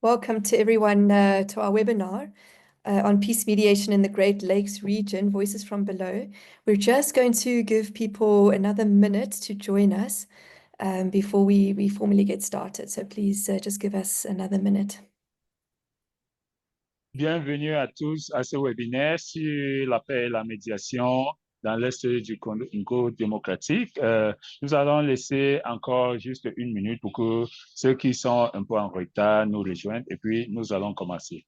Welcome to everyone to our webinar on peace mediation in the Great Lakes region, Voices from Below. We're just going to give people another minute to join us before we formally get started. So please just give us another minute. Bienvenue à tous à ce webinaire sur la paix et la médiation dans l'Est du Congo démocratique. Nous allons laisser encore juste une minute pour que ceux qui sont un peu en retard nous rejoignent et puis nous allons commencer.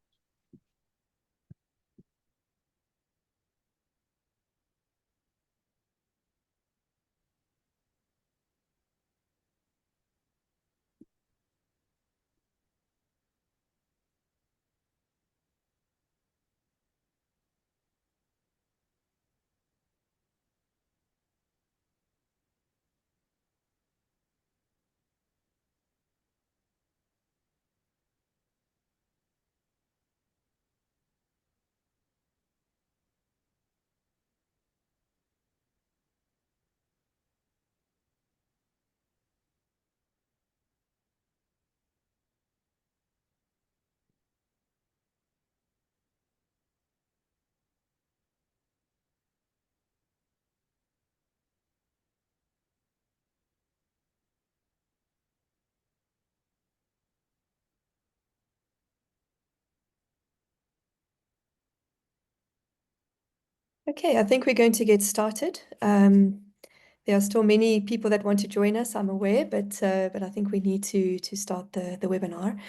Okay, I think we're going to get started. There are still many people that want to join us, I'm aware, but I think we need to start the webinar.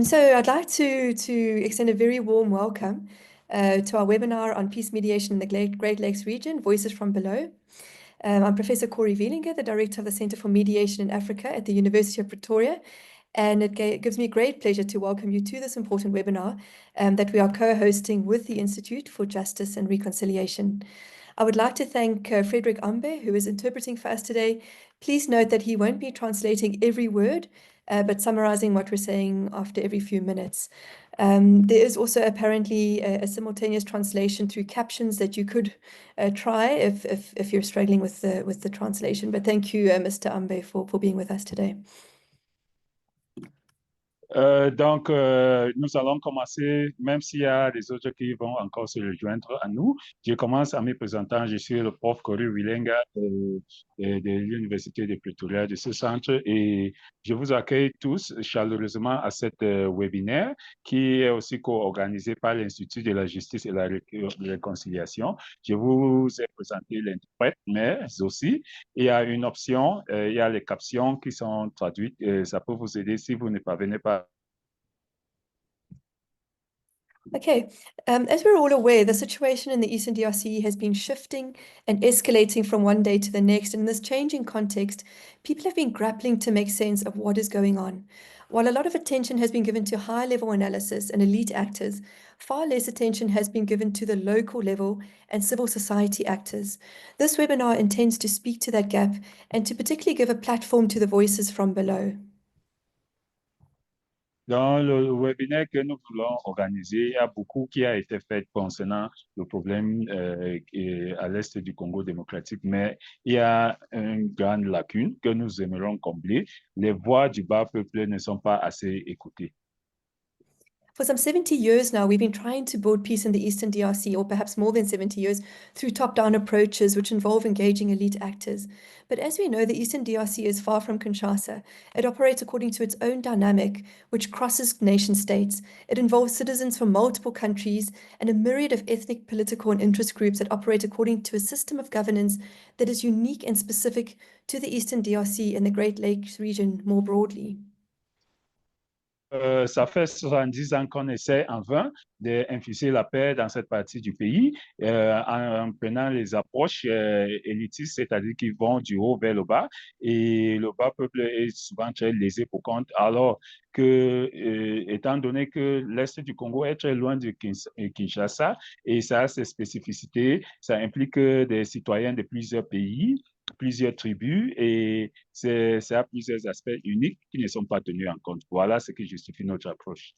So I'd like to extend a very warm welcome to our webinar on peace mediation in the Great Lakes region, Voices from Below. I'm Professor Cori Wielenga, the Director of the Center for Mediation in Africa at the University of Pretoria, and it gives me great pleasure to welcome you to this important webinar that we are co-hosting with the Institute for Justice and Reconciliation. I would like to thank Federick Ambe, who is interpreting for us today. Please note that he won't be translating every word, but summarizing what we're saying after every few minutes. There is also apparently a simultaneous translation through captions that you could try if you're struggling with the translation. But thank you, Mr. Ambe, for being with us today. Donc, nous allons commencer, même s'il y a des autres qui vont encore se rejoindre à nous. Je commence en me présentant. Je suis le prof Cori Wielenga de l'Université de Pretoria, de ce centre, et je vous accueille tous chaleureusement à cette webinaire qui est aussi co-organisé par l'Institut de la Justice et la Réconciliation. Je vous ai présenté l'interprète, mais aussi, il y a une option, il y a les captions qui sont traduites. Ça peut vous aider si vous ne parvenez pas. Okay, as we're all aware, the situation in the Eastern DRC has been shifting and escalating from one day to the next. And in this changing context, people have been grappling to make sense of what is going on. While a lot of attention has been given to high-level analysis and elite actors, far less attention has been given to the local level and civil society actors. This webinar intends to speak to that gap and to particularly give a platform to the voices from below. Dans le webinaire que nous voulons organiser, il y a beaucoup qui a été fait concernant le problème à l'est du Congo démocratique, mais il y a une grande lacune que nous aimerons combler. Les voix du bas peuple ne sont pas assez écoutées. For some 70 years now, we've been trying to build peace in the Eastern DRC, or perhaps more than 70 years, through top-down approaches which involve engaging elite actors. But as we know, the Eastern DRC is far from Kinshasa. It operates according to its own dynamic, which crosses nation states. It involves citizens from multiple countries and a myriad of ethnic, political, and interest groups that operate according to a system of governance that is unique and specific to the Eastern DRC and the Great Lakes region more broadly. Ça fait 70 ans qu'on essaie en vain d'infuser la paix dans cette partie du pays en prenant les approches élitistes, c'est-à-dire qui vont du haut vers le bas, et le bas peuple est souvent très lésé pour compte, alors que, étant donné que l'Est du Congo est très loin de Kinshasa, et ça a ses spécificités, ça implique des citoyens de plusieurs pays, plusieurs tribus, et c'est à plusieurs aspects uniques qui ne sont pas tenus en compte. Voilà ce qui justifie notre approche.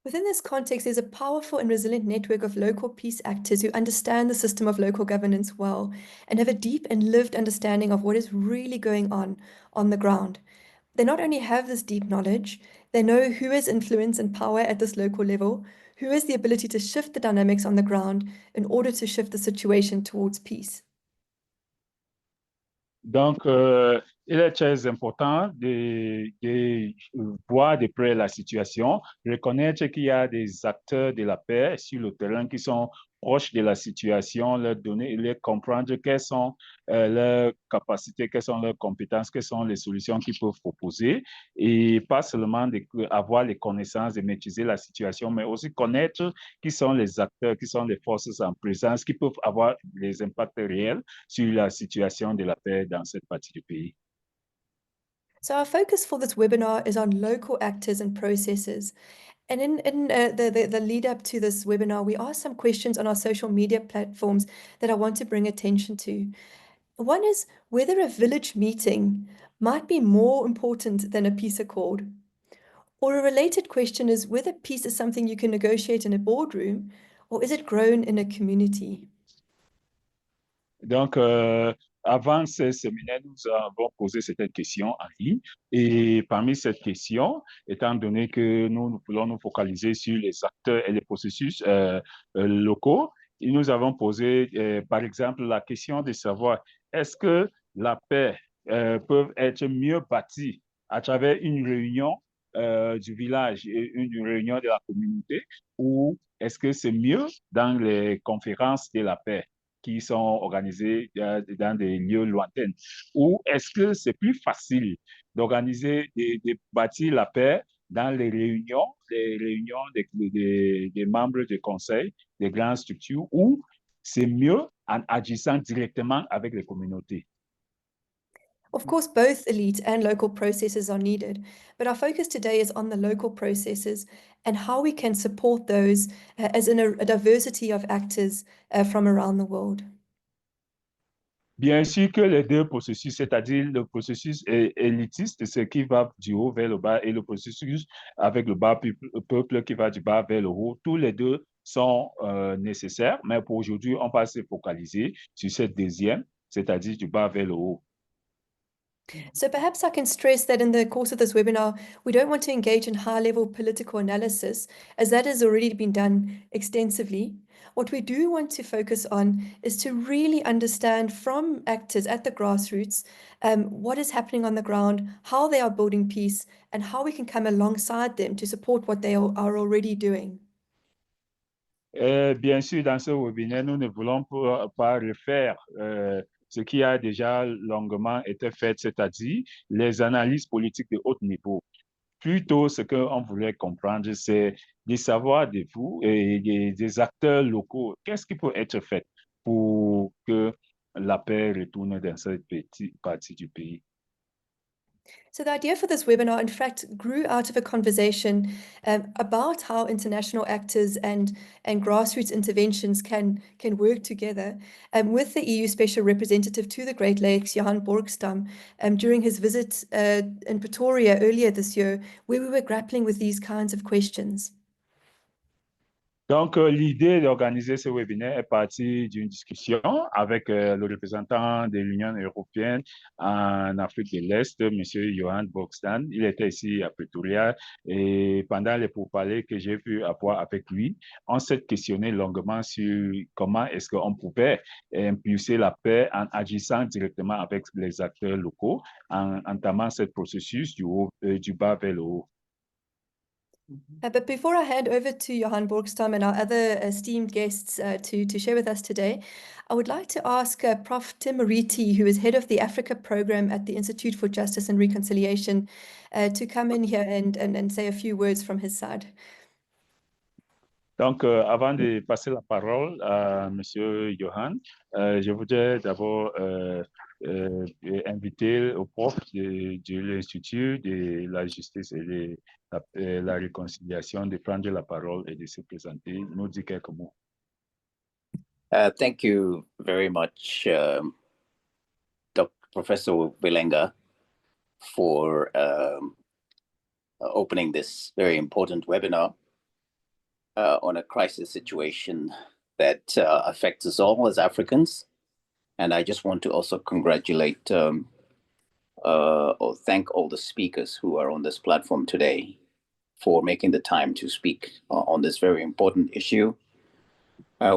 Within this context, there's a powerful and resilient network of local peace actors who understand the system of local governance well and have a deep and lived understanding of what is really going on the ground. They not only have this deep knowledge, they know who has influence and power at this local level, who has the ability to shift the dynamics on the ground in order to shift the situation towards peace. Donc, il est très important de voir de près la situation, reconnaître qu'il y a des acteurs de la paix sur le terrain qui sont proches de la situation, leur donner, leur comprendre quelles sont leurs capacités, quelles sont leurs compétences, quelles sont les solutions qu'ils peuvent proposer, et pas seulement avoir les connaissances de maîtriser la situation, mais aussi connaître qui sont les acteurs, qui sont les forces en présence, qui peuvent avoir les impacts réels sur la situation de la paix dans cette partie du pays. So our focus for this webinar is on local actors and processes. And in the lead up to this webinar, we asked some questions on our social media platforms that I want to bring attention to. One is whether a village meeting might be more important than a peace accord. Or a related question is whether peace is something you can negotiate in a boardroom, or is it grown in a community? Donc, avant ce séminaire, nous avons posé cette question en ligne. Et parmi cette question, étant donné que nous voulons nous focaliser sur les acteurs et les processus locaux, nous avons posé, par exemple, la question de savoir est-ce que la paix peut être mieux bâtie à travers une réunion du village et une réunion de la communauté, ou est-ce que c'est mieux dans les conférences de la paix qui sont organisées dans des lieux lointains? Ou est-ce que c'est plus facile d'organiser, de bâtir la paix dans les réunions des membres du conseil, des grandes structures, ou c'est mieux en agissant directement avec les communautés? Of course, both elite and local processes are needed, but our focus today is on the local processes and how we can support those as in a diversity of actors from around the world. Bien sûr que les deux processus, c'est-à-dire le processus élitiste, ce qui va du haut vers le bas, et le processus avec le bas peuple qui va du bas vers le haut, tous les deux sont nécessaires, mais pour aujourd'hui, on va se focaliser sur cette deuxième, c'est-à-dire du bas vers le haut. So perhaps I can stress that in the course of this webinar, we don't want to engage in high-level political analysis, as that has already been done extensively. What we do want to focus on is to really understand from actors at the grassroots what is happening on the ground, how they are building peace, and how we can come alongside them to support what they are already doing. Bien sûr, dans ce webinaire, nous ne voulons pas refaire ce qui a déjà longuement été fait, c'est-à-dire les analyses politiques de haut niveau. Plutôt, ce qu'on voulait comprendre, c'est de savoir de vous et des acteurs locaux, qu'est-ce qui peut être fait pour que la paix retourne dans cette petite partie du pays. So the idea for this webinar, in fact, grew out of a conversation about how international actors and grassroots interventions can work together with the EU Special Representative to the Great Lakes, Johan Borgstam, during his visit in Pretoria earlier this year, where we were grappling with these kinds of questions. Donc, l'idée d'organiser ce webinaire est partie d'une discussion avec le représentant de l'Union européenne en Afrique de l'Est, M. Johan Borgstam. Il était ici à Pretoria et pendant les pourparlers que j'ai pu avoir avec lui, on s'est questionné longuement sur comment est-ce qu'on pouvait impulser la paix en agissant directement avec les acteurs locaux, en entamant ce processus du bas vers le haut. But before I hand over to Johan Borgstam and our other esteemed guests to share with us today, I would like to ask Prof Murithi, who is head of the Africa program at the Institute for Justice and Reconciliation, to come in here and say a few words from his side. Donc, avant de passer la parole à M. Johan, je voudrais d'abord inviter au prof de l'Institut de la justice et de la réconciliation de prendre la parole et de se présenter, nous dire quelques mots. Thank you very much, Professor Wielenga, for opening this very important webinar on a crisis situation that affects us all as Africans. And I just want to also congratulate thank all the speakers who are on this platform today for making the time to speak on this very important issue.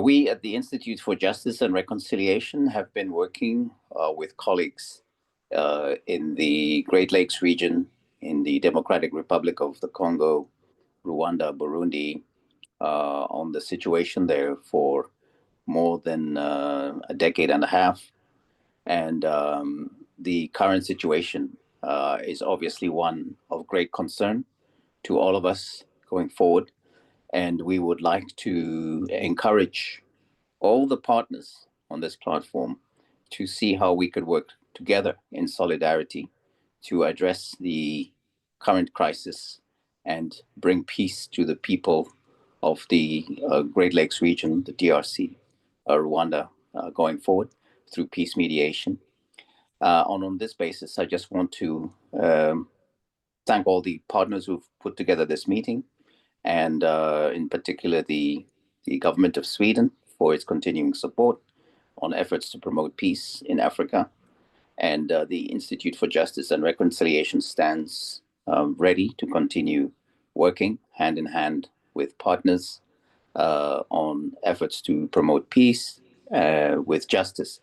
We at the Institute for Justice and Reconciliation have been working with colleagues in the Great Lakes region, in the Democratic Republic of the Congo, Rwanda, Burundi, on the situation there for more than a decade and a half. And the current situation is obviously one of great concern to all of us going forward. And we would like to encourage all the partners on this platform to see how we could work together in solidarity to address the current crisis and bring peace to the people of the Great Lakes region, the DRC, Rwanda, going forward through peace mediation. On this basis, I just want to thank all the partners who've put together this meeting, and in particular the government of Sweden for its continuing support on efforts to promote peace in Africa. And the Institute for Justice and Reconciliation stands ready to continue working hand in hand with partners on efforts to promote peace with justice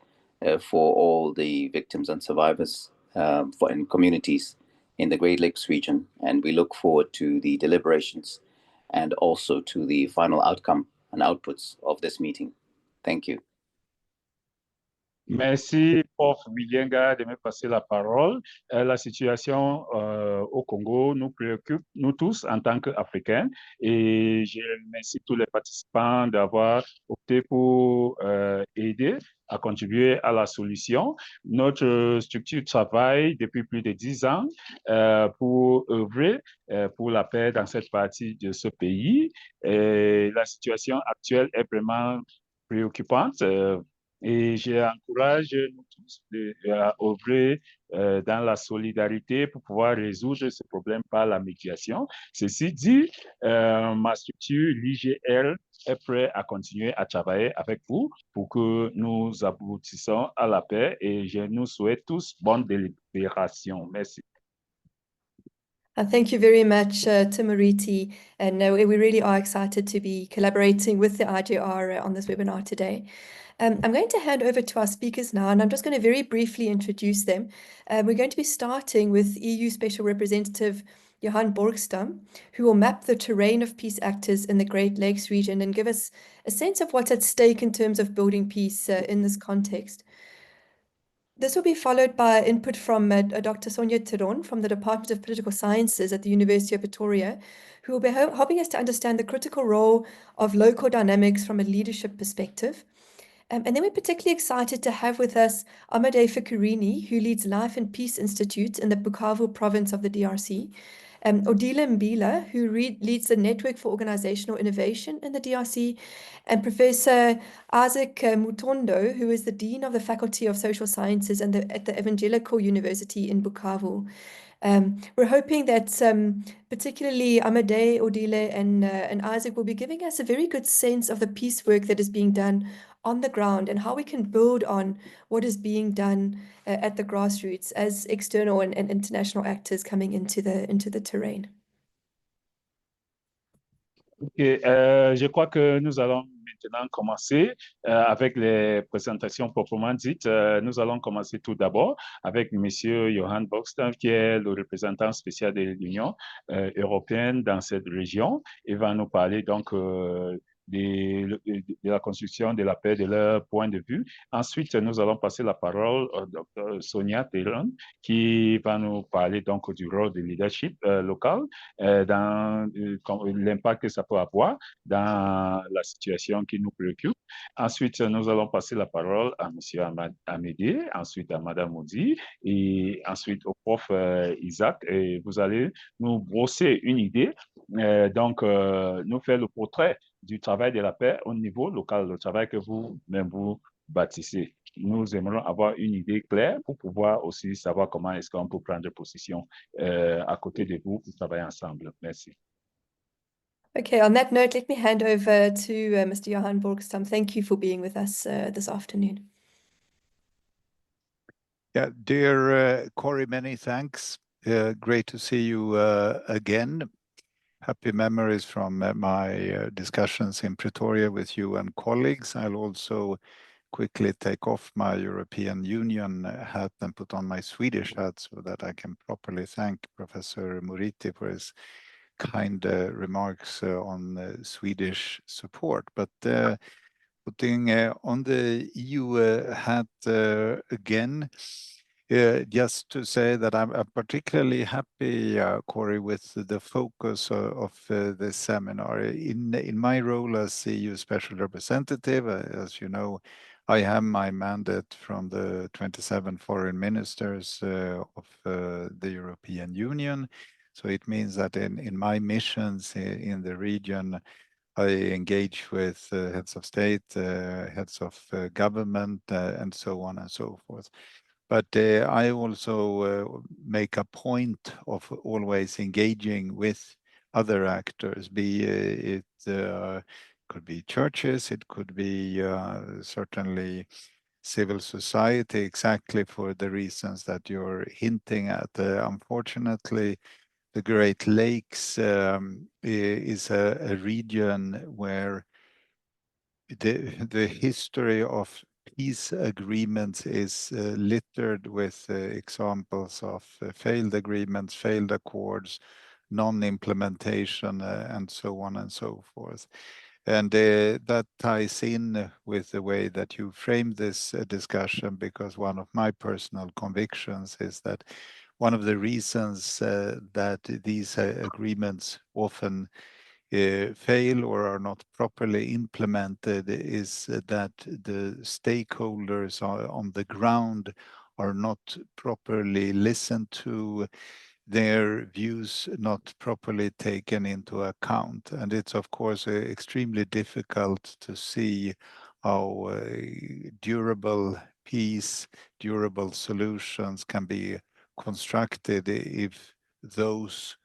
for all the victims and survivors in communities in the Great Lakes region. And we look forward to the deliberations and also to the final outcome and outputs of this meeting. Thank you. Merci, Prof Wielenga, de me passer la parole. La situation au Congo nous préoccupe, nous tous, en tant qu'Africains. Et je remercie tous les participants d'avoir opté pour aider à contribuer à la solution. Notre structure travaille depuis plus de 10 ans pour œuvrer pour la paix dans cette partie de ce pays. Et la situation actuelle est vraiment préoccupante. Et j'encourage nous tous à œuvrer dans la solidarité pour pouvoir résoudre ce problème par la médiation. Ceci dit, ma structure, l'IGL, est prête à continuer à travailler avec vous pour que nous aboutissions à la paix, et je nous souhaite tous bonne délibération. Merci. Thank you very much to Murithi, and we really are excited to be collaborating with the IGR on this webinar today. I'm going to hand over to our speakers now, and I'm just going to very briefly introduce them. We're going to be starting with EU Special Representative Johan Borgstam, who will map the terrain of peace actors in the Great Lakes region and give us a sense of what's at stake in terms of building peace in this context. This will be followed by input from Dr. Sonja Theron from the Department of Political Sciences at the University of Pretoria, who will be helping us to understand the critical role of local dynamics from a leadership perspective. And then we're particularly excited to have with us Amedee Fikirini, who leads Life and Peace Institute in the Bukavu province of the DRC. Odile Mbila, who leads the Network for Organisational Innovation in the DRC, and Professor Isaac Mutondo, who is the Dean of the Faculty of Social Sciences at the Evangélique University in Bukavu. We're hoping that particularly Amedee, Odile, and Isaac will be giving us a very good sense of the peace work that is being done on the ground and how we can build on what is being done at the grassroots as external and international actors coming into the terrain. Okay, je crois que nous allons maintenant commencer avec les présentations proprement dites. Nous allons commencer tout d'abord avec M. Johan Borgstam, qui est le représentant spécial de l'Union européenne dans cette région. Il va nous parler donc de la construction de la paix, de leur point de vue. Ensuite, nous allons passer la parole au Dr Sonja Theron, qui va nous parler donc du rôle du leadership local, dans l'impact que ça peut avoir dans la situation qui nous préoccupe. Ensuite, nous allons passer la parole à M. Amedee, ensuite à Mme Bulabula, et ensuite au prof Isaac. Et vous allez nous brosser une idée, donc nous faire le portrait du travail de la paix au niveau local, le travail que vous-même vous bâtissez. Nous aimerions avoir une idée claire pour pouvoir aussi savoir comment est-ce qu'on peut prendre position à côté de vous pour travailler ensemble. Merci. Okay, on that note, let me hand over to Mr. Johan Borgstam. Thank you for being with us this afternoon. Yeah, dear Cori, many thanks. Great to see you again. Happy memories from my discussions in Pretoria with you and colleagues. I'll also quickly take off my European Union hat and put on my Swedish hat so that I can properly thank Professor Murithi for his kind remarks on Swedish support. But putting on the EU hat again, just to say that I'm particularly happy, Cori, with the focus of this seminar. In my role as EU Special Representative, as you know, I have my mandate from the 27 foreign ministers of the European Union. So it means that in my missions in the region, I engage with heads of state, heads of government, and so on and so forth. But I also make a point of always engaging with other actors, be it could be churches, it could be certainly civil society, exactly for the reasons that you're hinting at. Unfortunately, the Great Lakes is a region where the history of peace agreements is littered with examples of failed agreements, failed accords, non-implementation, and so on and so forth. And that ties in with the way that you framed this discussion, because one of my personal convictions is that one of the reasons that these agreements often fail or are not properly implemented is that the stakeholders on the ground are not properly listened to, their views not properly taken into account. And it's of course extremely difficult to see how durable peace, durable solutions can be constructed if those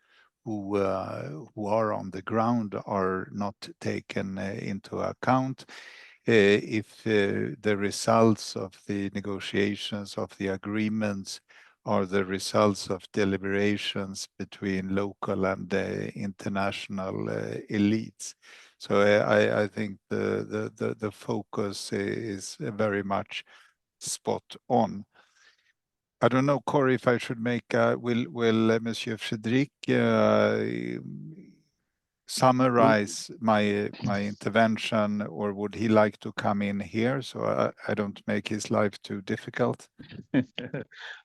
who are on the ground are not taken into account. If the results of the negotiations, of the agreements, are the results of deliberations between local and international elites. So I think the focus is very much spot on. I don't know, Cori, if I should make, will Monsieur Federick summarize my intervention, or would he like to come in here so I don't make his life too difficult?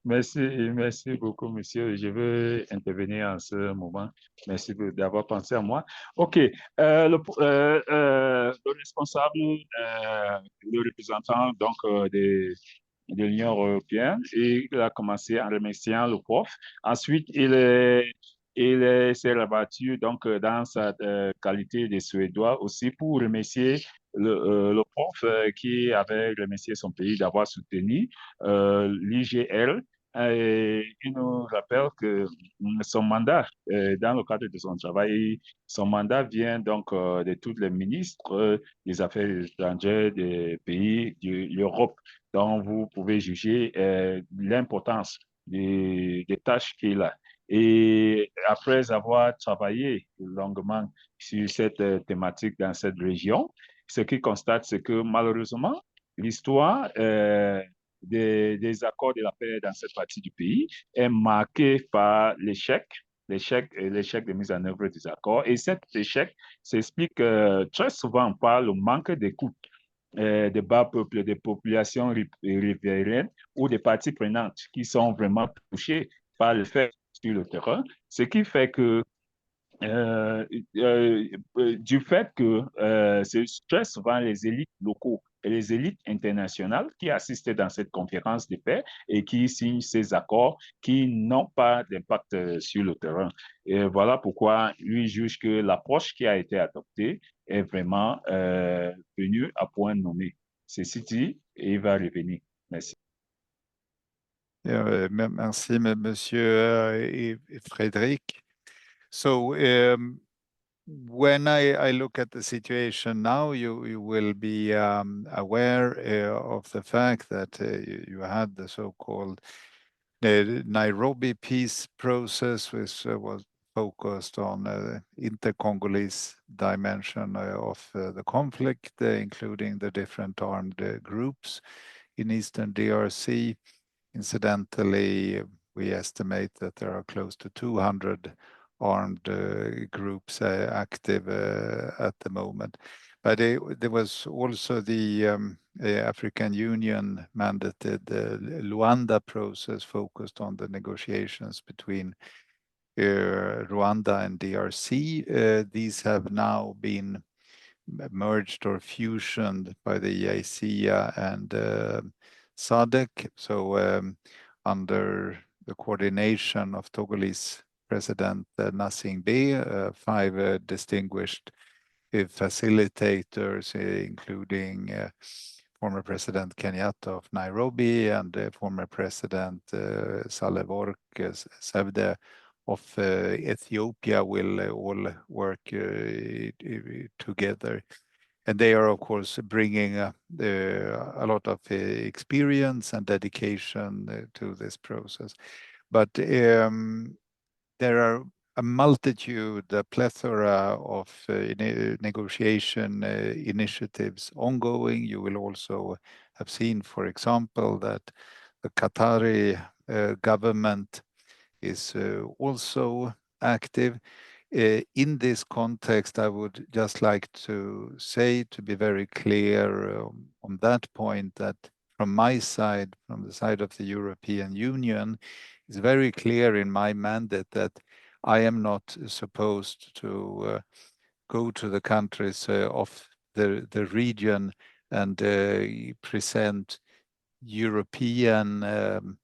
Merci beaucoup, monsieur. Je veux intervenir en ce moment. Merci d'avoir pensé à moi. OK. Le responsable, le représentant donc de l'Union européenne, et il a commencé en remerciant le prof. Ensuite, il s'est rabattu donc dans sa qualité de Suédois aussi pour remercier le prof qui avait remercié son pays d'avoir soutenu l'IGL. Il nous rappelle que son mandat, dans le cadre de son travail, son mandat vient donc de tous les ministres des Affaires étrangères des pays de l'Europe. Donc, vous pouvez juger l'importance des tâches qu'il a. Et après avoir travaillé longuement sur cette thématique dans cette région, ce qu'il constate, c'est que malheureusement, l'histoire des accords de la paix dans cette partie du pays est marquée par l'échec de mise en œuvre des accords. Et cet échec s'explique très souvent par le manque d'écoute des bas peuples, des populations riveraines ou des parties prenantes qui sont vraiment touchées par le fait sur le terrain, ce qui fait que du fait que c'est très souvent les élites locaux et les élites internationales qui assistent dans cette conférence de paix et qui signent ces accords qui n'ont pas d'impact sur le terrain. Et voilà pourquoi lui juge que l'approche qui a été adoptée est vraiment venue à point nommé. Ceci dit, et il va revenir. Merci. Merci, Monsieur Frederick. So when I look at the situation now, you will be aware of the fact that you had the so-called Nairobi peace process, which was focused on the inter-Congolese dimension of the conflict, including the different armed groups in Eastern DRC. Incidentally, we estimate that there are close to 200 armed groups active at the moment. But there was also the African Union mandated Luanda process focused on the negotiations between Rwanda and DRC. These have now been merged or fusioned by the EIC and SADC. So under the coordination of Togolese President Gnassingbé, 5 distinguished facilitators, including former President Kenyatta of Nairobi and former President Sahle-Work Zewde of Ethiopia, will all work together. And they are, of course, bringing a lot of experience and dedication to this process. But there are a multitude, a plethora of negotiation initiatives ongoing. You will also have seen, for example, that the Qatari government is also active. In this context, I would just like to say, to be very clear on that point, that from my side, from the side of the European Union, it's very clear in my mandate that I am not supposed to go to the countries of the region and present European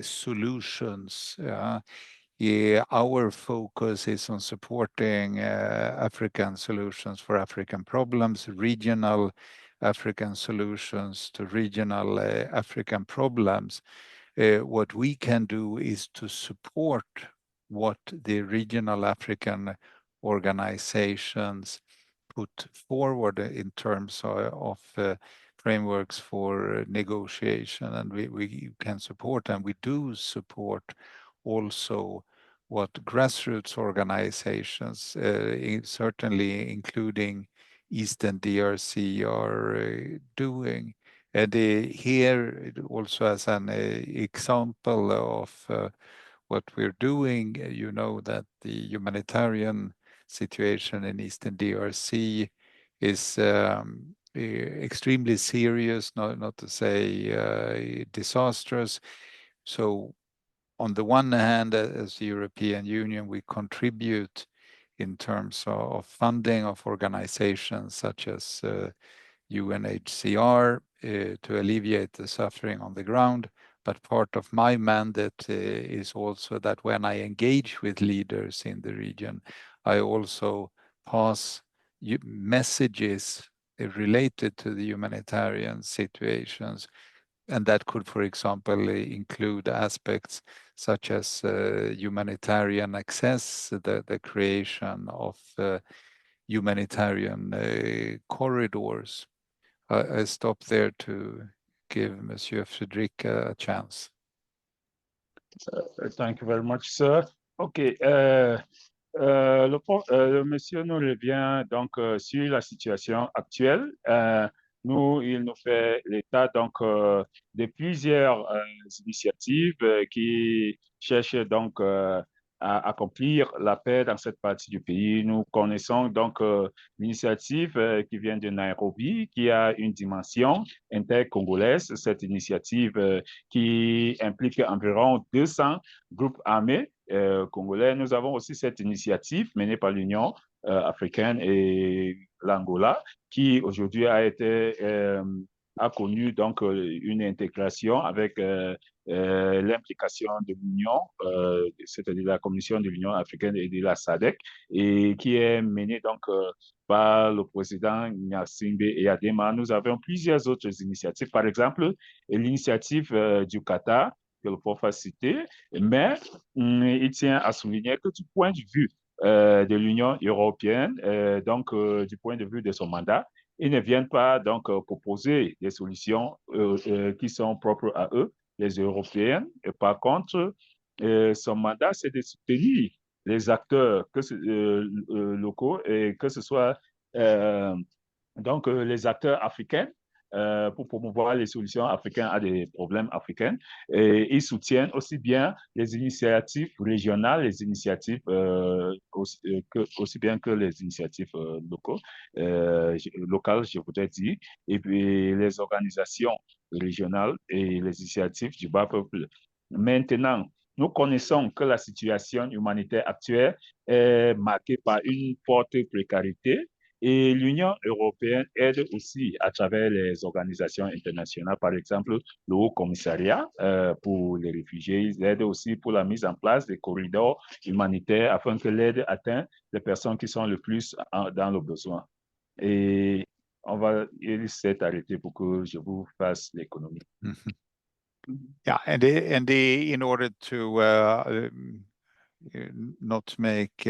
solutions. Our focus is on supporting African solutions for African problems, regional African solutions to regional African problems. What we can do is to support what the regional African organizations put forward in terms of frameworks for negotiation, and we can support, and we do support also what grassroots organizations, certainly including Eastern DRC, are doing. And here, also as an example of what we're doing, you know that the humanitarian situation in Eastern DRC is extremely serious, not to say disastrous. So on the one hand, as the European Union, we contribute in terms of funding of organizations such as UNHCR to alleviate the suffering on the ground. But part of my mandate is also that when I engage with leaders in the region, I also pass messages related to the humanitarian situations. And that could, for example, include aspects such as humanitarian access, the creation of humanitarian corridors. I stop there to give Monsieur Federick a chance. Thank you very much, sir. Okay. Le monsieur nous revient donc sur la situation actuelle. Il nous fait l'état donc de plusieurs initiatives qui cherchent donc à accomplir la paix dans cette partie du pays. Nous connaissons donc l'initiative qui vient de Nairobi, qui a une dimension intercongolaise. Cette initiative qui implique environ 200 groupes armés congolais. Nous avons aussi cette initiative menée par l'Union africaine et l'Angola, qui aujourd'hui a connu donc une intégration avec l'implication de l'Union, c'est-à-dire la Commission de l'Union africaine et de la SADC, et qui est menée donc par le président Gnassingbé et Adema. Nous avons plusieurs autres initiatives, par exemple l'initiative du Qatar, que le prof a cité, mais il tient à souligner que du point de vue de l'Union européenne, donc du point de vue de son mandat, ils ne viennent pas donc proposer des solutions qui sont propres à eux, les Européens. Et par contre, son mandat, c'est de soutenir les acteurs locaux et que ce soit donc les acteurs africains pour promouvoir les solutions africaines à des problèmes africains. Et ils soutiennent aussi bien les initiatives régionales, les initiatives aussi bien que les initiatives locales, je voudrais dire, et puis les organisations régionales et les initiatives du bas peuple. Maintenant, nous connaissons que la situation humanitaire actuelle est marquée par une forte précarité et l'Union européenne aide aussi à travers les organisations internationales, par exemple le Haut Commissariat pour les réfugiés. Ils aident aussi pour la mise en place des corridors humanitaires afin que l'aide atteigne les personnes qui sont le plus dans le besoin. Et il s'est arrêté pour que je vous fasse l'économie. Yeah, and in order to not make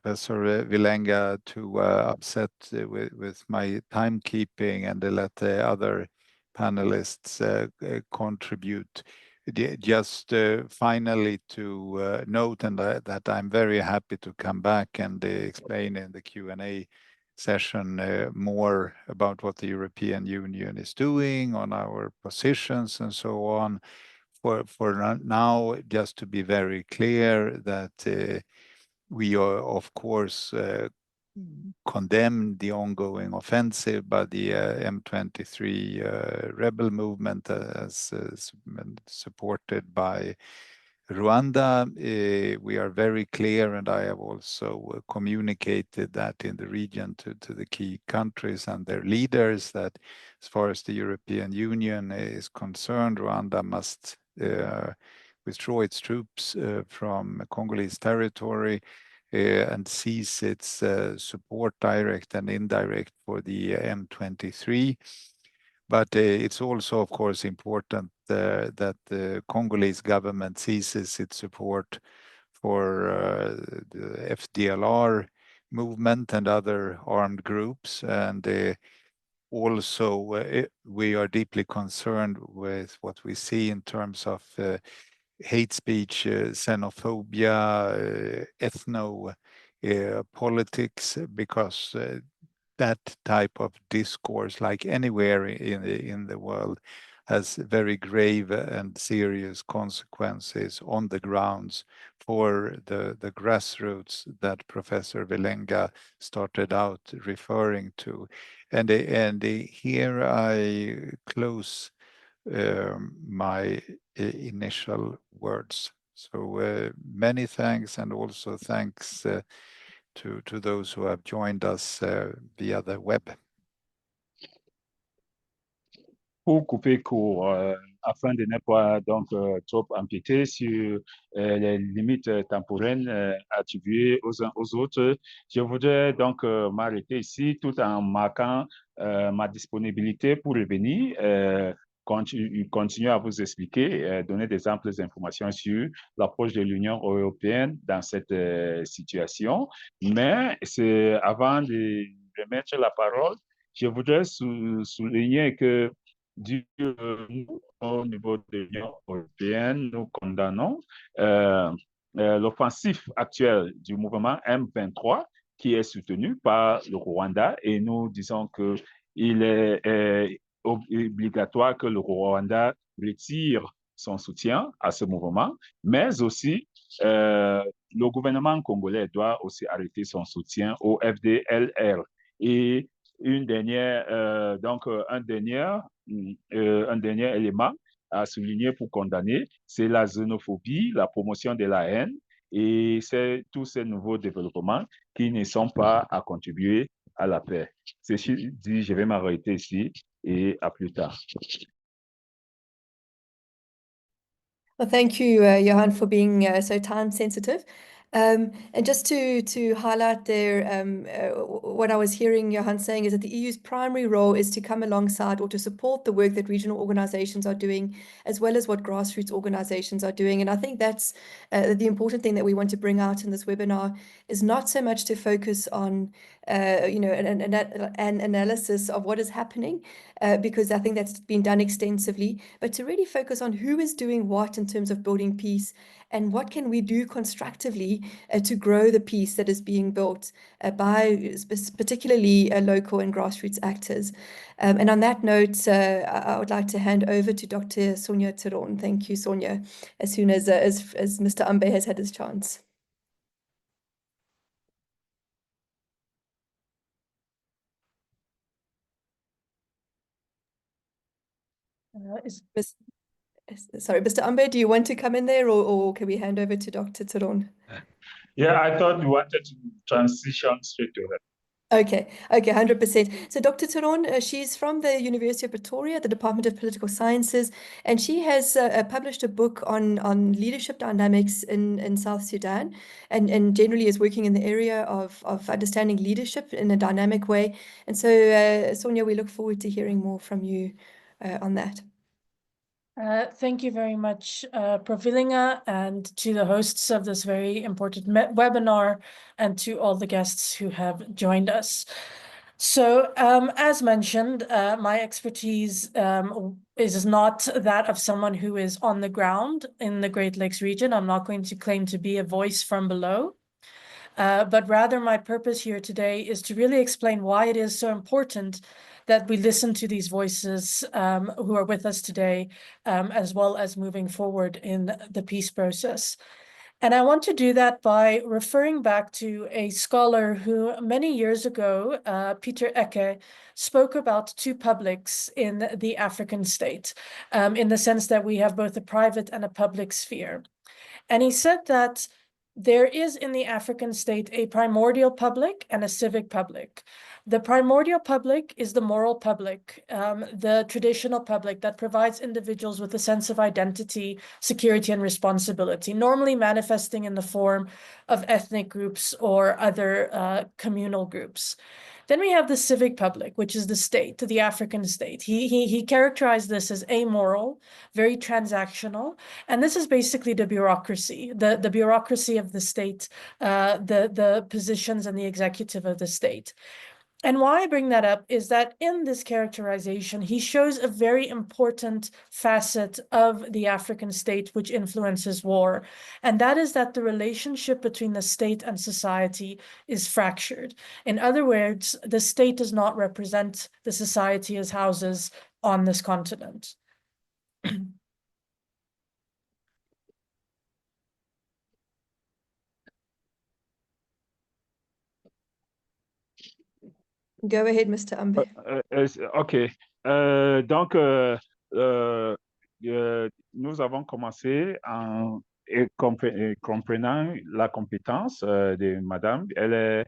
Professor Wielenga too upset with my timekeeping and let the other panelists contribute, just finally to note and that I'm very happy to come back and explain in the Q&A session more about what the European Union is doing on our positions and so on. For now, just to be very clear that we are, of course, condemn the ongoing offensive by the M23 rebel movement as supported by Rwanda. We are very clear, and I have also communicated that in the region to the key countries and their leaders, that as far as the European Union is concerned, Rwanda must withdraw its troops from Congolese territory and cease its support, direct and indirect, for the M23. But it's also, of course, important that the Congolese government ceases its support for the FDLR movement and other armed groups. And also, we are deeply concerned with what we see in terms of hate speech, xenophobia, ethno-politics, because that type of discourse, like anywhere in the world, has very grave and serious consequences on the grounds for the grassroots that Professor Wielenga started out referring to. And here I close my initial words. So many thanks, and also thanks to those who have joined us via the web. Pour couper court, afin de ne pas donc trop empiéter sur les limites temporelles attribuées aux uns aux autres, je voudrais donc m'arrêter ici tout en marquant ma disponibilité pour revenir. Continuer à vous expliquer, donner des amples informations sur l'approche de l'Union européenne dans cette situation. Mais c'est avant de remettre la parole, je voudrais souligner que nous, au niveau de l'Union européenne, nous condamnons l'offensive actuelle du mouvement M23 qui est soutenu par le Rwanda, et nous disons qu'il est obligatoire que le Rwanda retire son soutien à ce mouvement, mais aussi le gouvernement congolais doit aussi arrêter son soutien au FDLR. Et un dernier élément à souligner pour condamner, c'est la xénophobie, la promotion de la haine, et c'est tous ces nouveaux développements qui ne sont pas à contribuer à la paix. Ceci dit, je vais m'arrêter ici et à plus tard. Well, thank you, Johan, for being so time sensitive. And just to highlight there, what I was hearing Johan saying is that the EU's primary role is to come alongside or to support the work that regional organizations are doing, as well as what grassroots organizations are doing. And I think that's the important thing that we want to bring out in this webinar is not so much to focus on, an analysis of what is happening, because I think that's been done extensively, but to really focus on who is doing what in terms of building peace and what can we do constructively to grow the peace that is being built by particularly local and grassroots actors. And on that note, I would like to hand over to Dr. Sonja Theron. Thank you, Sonja, as soon as Mr. Ambe has had his chance. Sorry, Mr. Ambe, do you want to come in there, or can we hand over to Dr. Theron? Yeah, I thought you wanted to transition straight to her. Okay, 100%. So Dr. Theron, she's from the University of Pretoria, the Department of Political Sciences, and she has published a book on leadership dynamics in South Sudan, and generally is working in the area of understanding leadership in a dynamic way. And so, Sonja, we look forward to hearing more from you on that. Thank you very much, Prof Wielenga, and to the hosts of this very important webinar, and to all the guests who have joined us. So, as mentioned, my expertise is not that of someone who is on the ground in the Great Lakes region. I'm not going to claim to be a voice from below. But rather my purpose here today is to really explain why it is so important that we listen to these voices who are with us today, as well as moving forward in the peace process. And I want to do that by referring back to a scholar who many years ago, Peter Ekeh, spoke about two publics in the African state, in the sense that we have both a private and a public sphere. And he said that there is in the African state a primordial public and a civic public. The primordial public is the moral public, the traditional public that provides individuals with a sense of identity, security, and responsibility, normally manifesting in the form of ethnic groups or other communal groups. Then we have the civic public, which is the state, the African state. He characterized this as amoral, very transactional, and this is basically the bureaucracy, the bureaucracy of the state, the positions and the executive of the state. And why I bring that up is that in this characterization, he shows a very important facet of the African state which influences war. And that is that the relationship between the state and society is fractured. In other words, the state does not represent the society as houses on this continent. Go ahead, Mr. Ambe. OK. Donc, nous avons commencé en comprenant la compétence de Madame. Elle est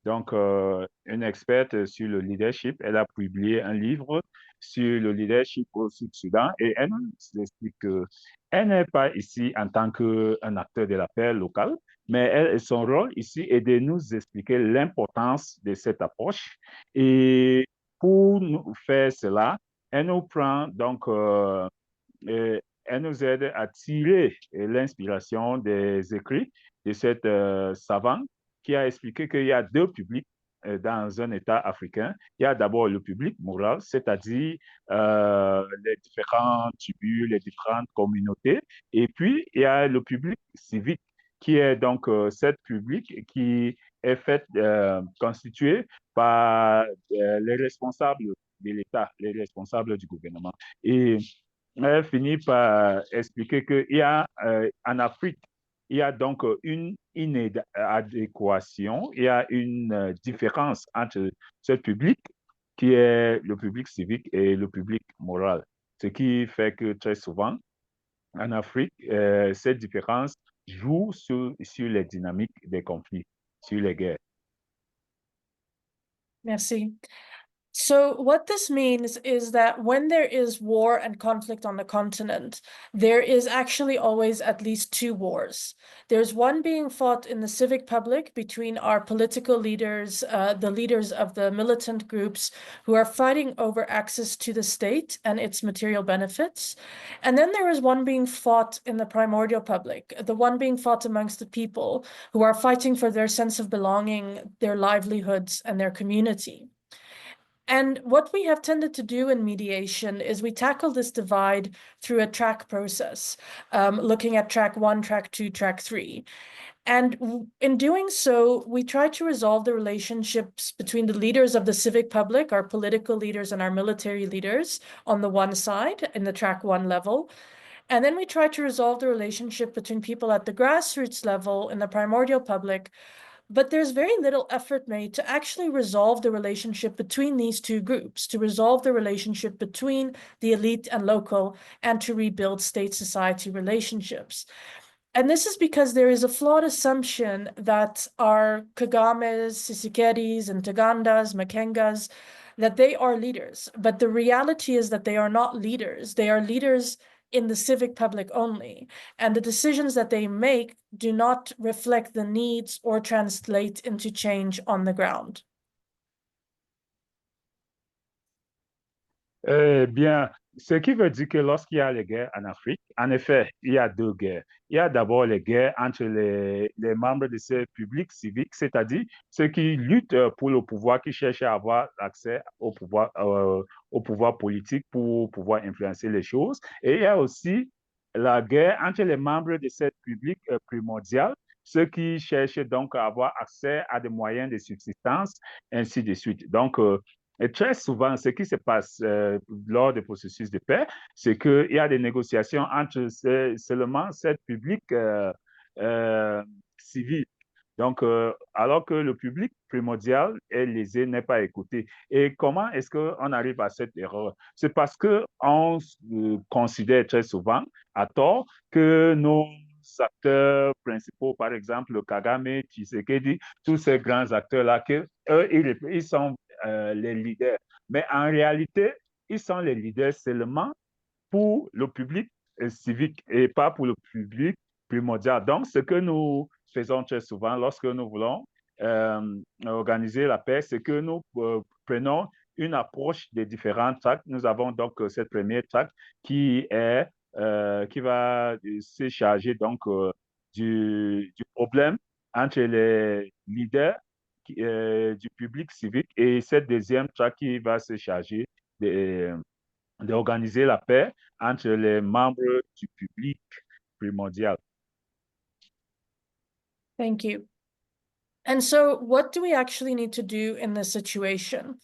donc une experte sur le leadership. Elle a publié un livre sur le leadership au Sud-Soudan et elle nous explique qu'elle n'est pas ici en tant qu'un acteur de la paix locale, mais son rôle ici est de nous expliquer l'importance de cette approche. Et pour nous faire cela, elle nous prend donc, elle nous aide à tirer l'inspiration des écrits de cette savante qui a expliqué qu'il y a deux publics dans un État africain. Il y a d'abord le public moral, c'est-à-dire les différents tribus, les différentes communautés. Et puis, il y a le public civique, qui est donc cette public qui est constituée par les responsables de l'État, les responsables du gouvernement. Et elle finit par expliquer qu'il y a en Afrique, il y a donc une inadéquation, il y a une différence entre ce public qui est le public civique et le public moral. Ce qui fait que très souvent, en Afrique, cette différence joue sur les dynamiques des conflits, sur les guerres. Merci. So what this means is that when there is war and conflict on the continent, there is actually always at least two wars. There's one being fought in the civic public between our political leaders, the leaders of the militant groups who are fighting over access to the state and its material benefits. And then there is one being fought in the primordial public, the one being fought amongst the people who are fighting for their sense of belonging, their livelihoods, and their community. And what we have tended to do in mediation is we tackle this divide through a track process, looking at track 1, track 2, track 3. And in doing so, we try to resolve the relationships between the leaders of the civic public, our political leaders and our military leaders on the one side in the track 1 level. And then we try to resolve the relationship between people at the grassroots level in the primordial public. But there's very little effort made to actually resolve the relationship between these two groups, to resolve the relationship between the elite and local, and to rebuild state-society relationships. And this is because there is a flawed assumption that our Kagames, Tshisekedi's, and Tagandas, Makengas, that they are leaders. But the reality is that they are not leaders. They are leaders in the civic public only, and the decisions that they make do not reflect the needs or translate into change on the ground. Bien, ce qui veut dire que lorsqu'il y a les guerres en Afrique, en effet, il y a deux guerres. Il y a d'abord les guerres entre les membres de ces publics civiques, c'est-à-dire ceux qui luttent pour le pouvoir, qui cherchent à avoir accès au pouvoir politique pour pouvoir influencer les choses. Et il y a aussi la guerre entre les membres de cette public primordial, ceux qui cherchent donc à avoir accès à des moyens de subsistance, ainsi de suite. Donc, et très souvent, ce qui se passe lors des processus de paix, c'est qu'il y a des négociations entre seulement cette public civil. Donc, alors que le public primordial est lésé, n'est pas écouté. Et comment est-ce qu'on arrive à cette erreur? C'est parce qu'on considère très souvent, à tort, que nos acteurs principaux, par exemple le Kagame, Tshisekedi, tous ces grands acteurs-là, qu'eux, ils sont les leaders. Mais en réalité, ils sont les leaders seulement pour le public civique et pas pour le public primordial. Donc, ce que nous faisons très souvent lorsque nous voulons organiser la paix, c'est que nous prenons une approche des différents tracts. Nous avons donc cette première tract qui va se charger donc du problème entre les leaders du public civique et cette deuxième tract qui va se charger d'organiser la paix entre les membres du public primordial. Thank you. And so what do we actually need to do in this situation?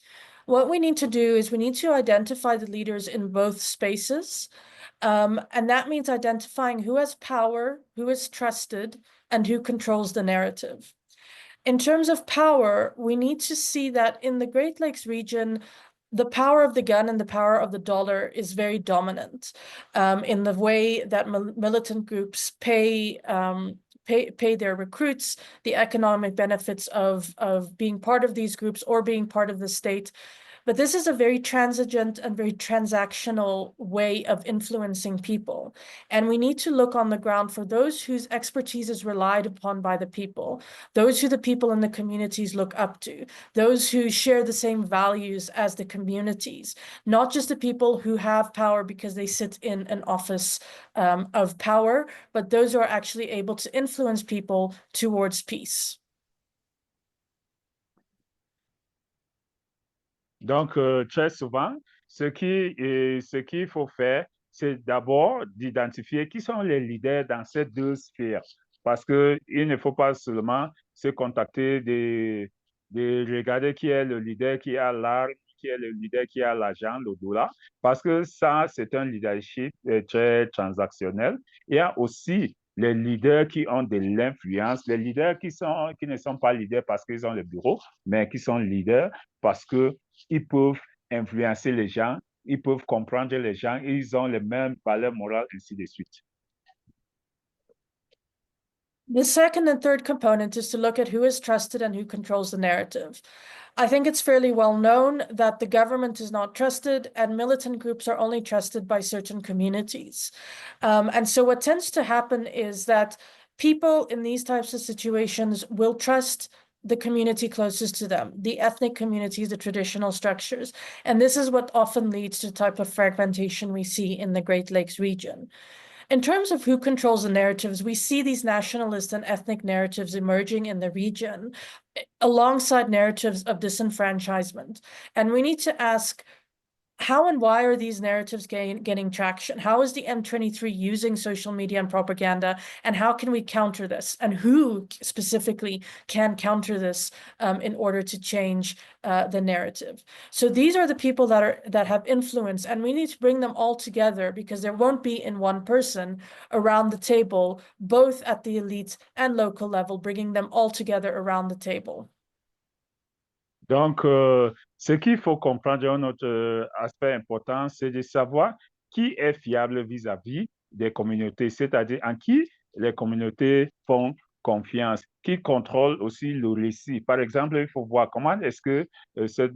What we need to do is we need to identify the leaders in both spaces. And that means identifying who has power, who is trusted, and who controls the narrative. In terms of power, we need to see that in the Great Lakes region, the power of the gun and the power of the dollar is very dominant in the way that militant groups pay their recruits, the economic benefits of being part of these groups or being part of the state. But this is a very transigent and very transactional way of influencing people. And we need to look on the ground for those whose expertise is relied upon by the people, those who the people in the communities look up to, those who share the same values as the communities, not just the people who have power because they sit in an office of power, but those who are actually able to influence people towards peace. Donc, très souvent, ce qu'il faut faire, c'est d'abord d'identifier qui sont les leaders dans ces deux sphères. Parce qu'il ne faut pas seulement se contacter de regarder qui est le leader qui a l'arme, qui est le leader qui a l'argent, le dollar, parce que ça, c'est un leadership très transactionnel. Il y a aussi les leaders qui ont de l'influence, les leaders qui ne sont pas leaders parce qu'ils ont le bureau, mais qui sont leaders parce qu'ils peuvent influencer les gens, ils peuvent comprendre les gens, ils ont les mêmes valeurs morales, ainsi de suite. The second and third component is to look at who is trusted and who controls the narrative. I think it's fairly well known that the government is not trusted and militant groups are only trusted by certain communities. And so what tends to happen is that people in these types of situations will trust the community closest to them, the ethnic communities, the traditional structures. And this is what often leads to the type of fragmentation we see in the Great Lakes region. In terms of who controls the narratives, we see these nationalist and ethnic narratives emerging in the region alongside narratives of disenfranchisement. And we need to ask, how and why are these narratives getting traction? How is the M23 using social media and propaganda? And how can we counter this? And who specifically can counter this in order to change the narrative? So these are the people that have influence, and we need to bring them all together because there won't be in one person around the table, both at the elite and local level, bringing them all together around the table. Donc, ce qu'il faut comprendre, un autre aspect important, c'est de savoir qui est fiable vis-à-vis des communautés, c'est-à-dire en qui les communautés font confiance, qui contrôle aussi le récit. Par exemple, il faut voir comment est-ce que le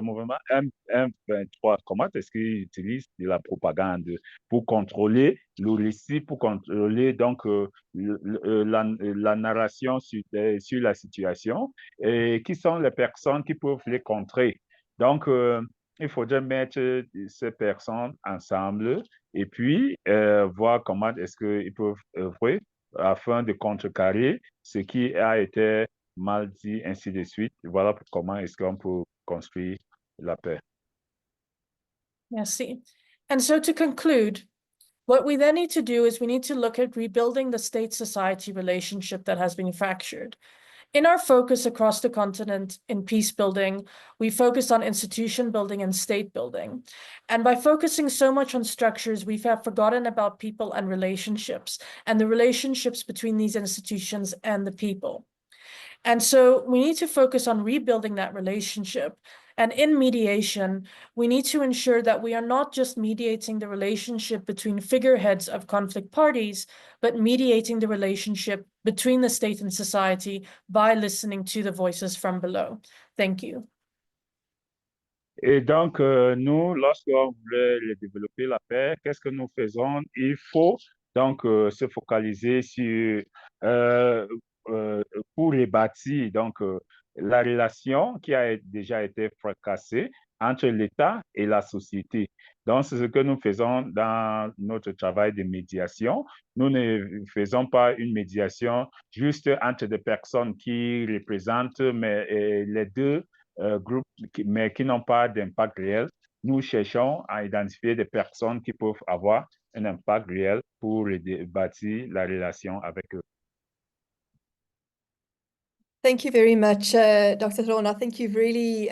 mouvement M23, comment est-ce qu'il utilise de la propagande pour contrôler le récit, pour contrôler donc la narration sur la situation, et qui sont les personnes qui peuvent les contrer. Donc, il faudrait mettre ces personnes ensemble et puis voir comment est-ce qu'ils peuvent œuvrer afin de contrecarrer ce qui a été mal dit, ainsi de suite. Voilà comment est-ce qu'on peut construire la paix. Merci. And so to conclude, what we then need to do is we need to look at rebuilding the state-society relationship that has been fractured. In our focus across the continent in peace building, we focus on institution building and state building. And by focusing so much on structures, we have forgotten about people and relationships and the relationships between these institutions and the people. And so we need to focus on rebuilding that relationship. And in mediation, we need to ensure that we are not just mediating the relationship between figureheads of conflict parties, but mediating the relationship between the state and society by listening to the voices from below. Thank you. Et donc, nous, lorsqu'on voulait développer la paix, qu'est-ce que nous faisons? Il faut donc se focaliser sur, pour rebâtir donc, la relation qui a déjà été fracassée entre l'État et la société. Donc, c'est ce que nous faisons dans notre travail de médiation. Nous ne faisons pas une médiation juste entre des personnes qui représentent les deux groupes, mais qui n'ont pas d'impact réel. Nous cherchons à identifier des personnes qui peuvent avoir un impact réel pour bâtir la relation avec eux. Thank you very much, Dr. Theron. I think you've really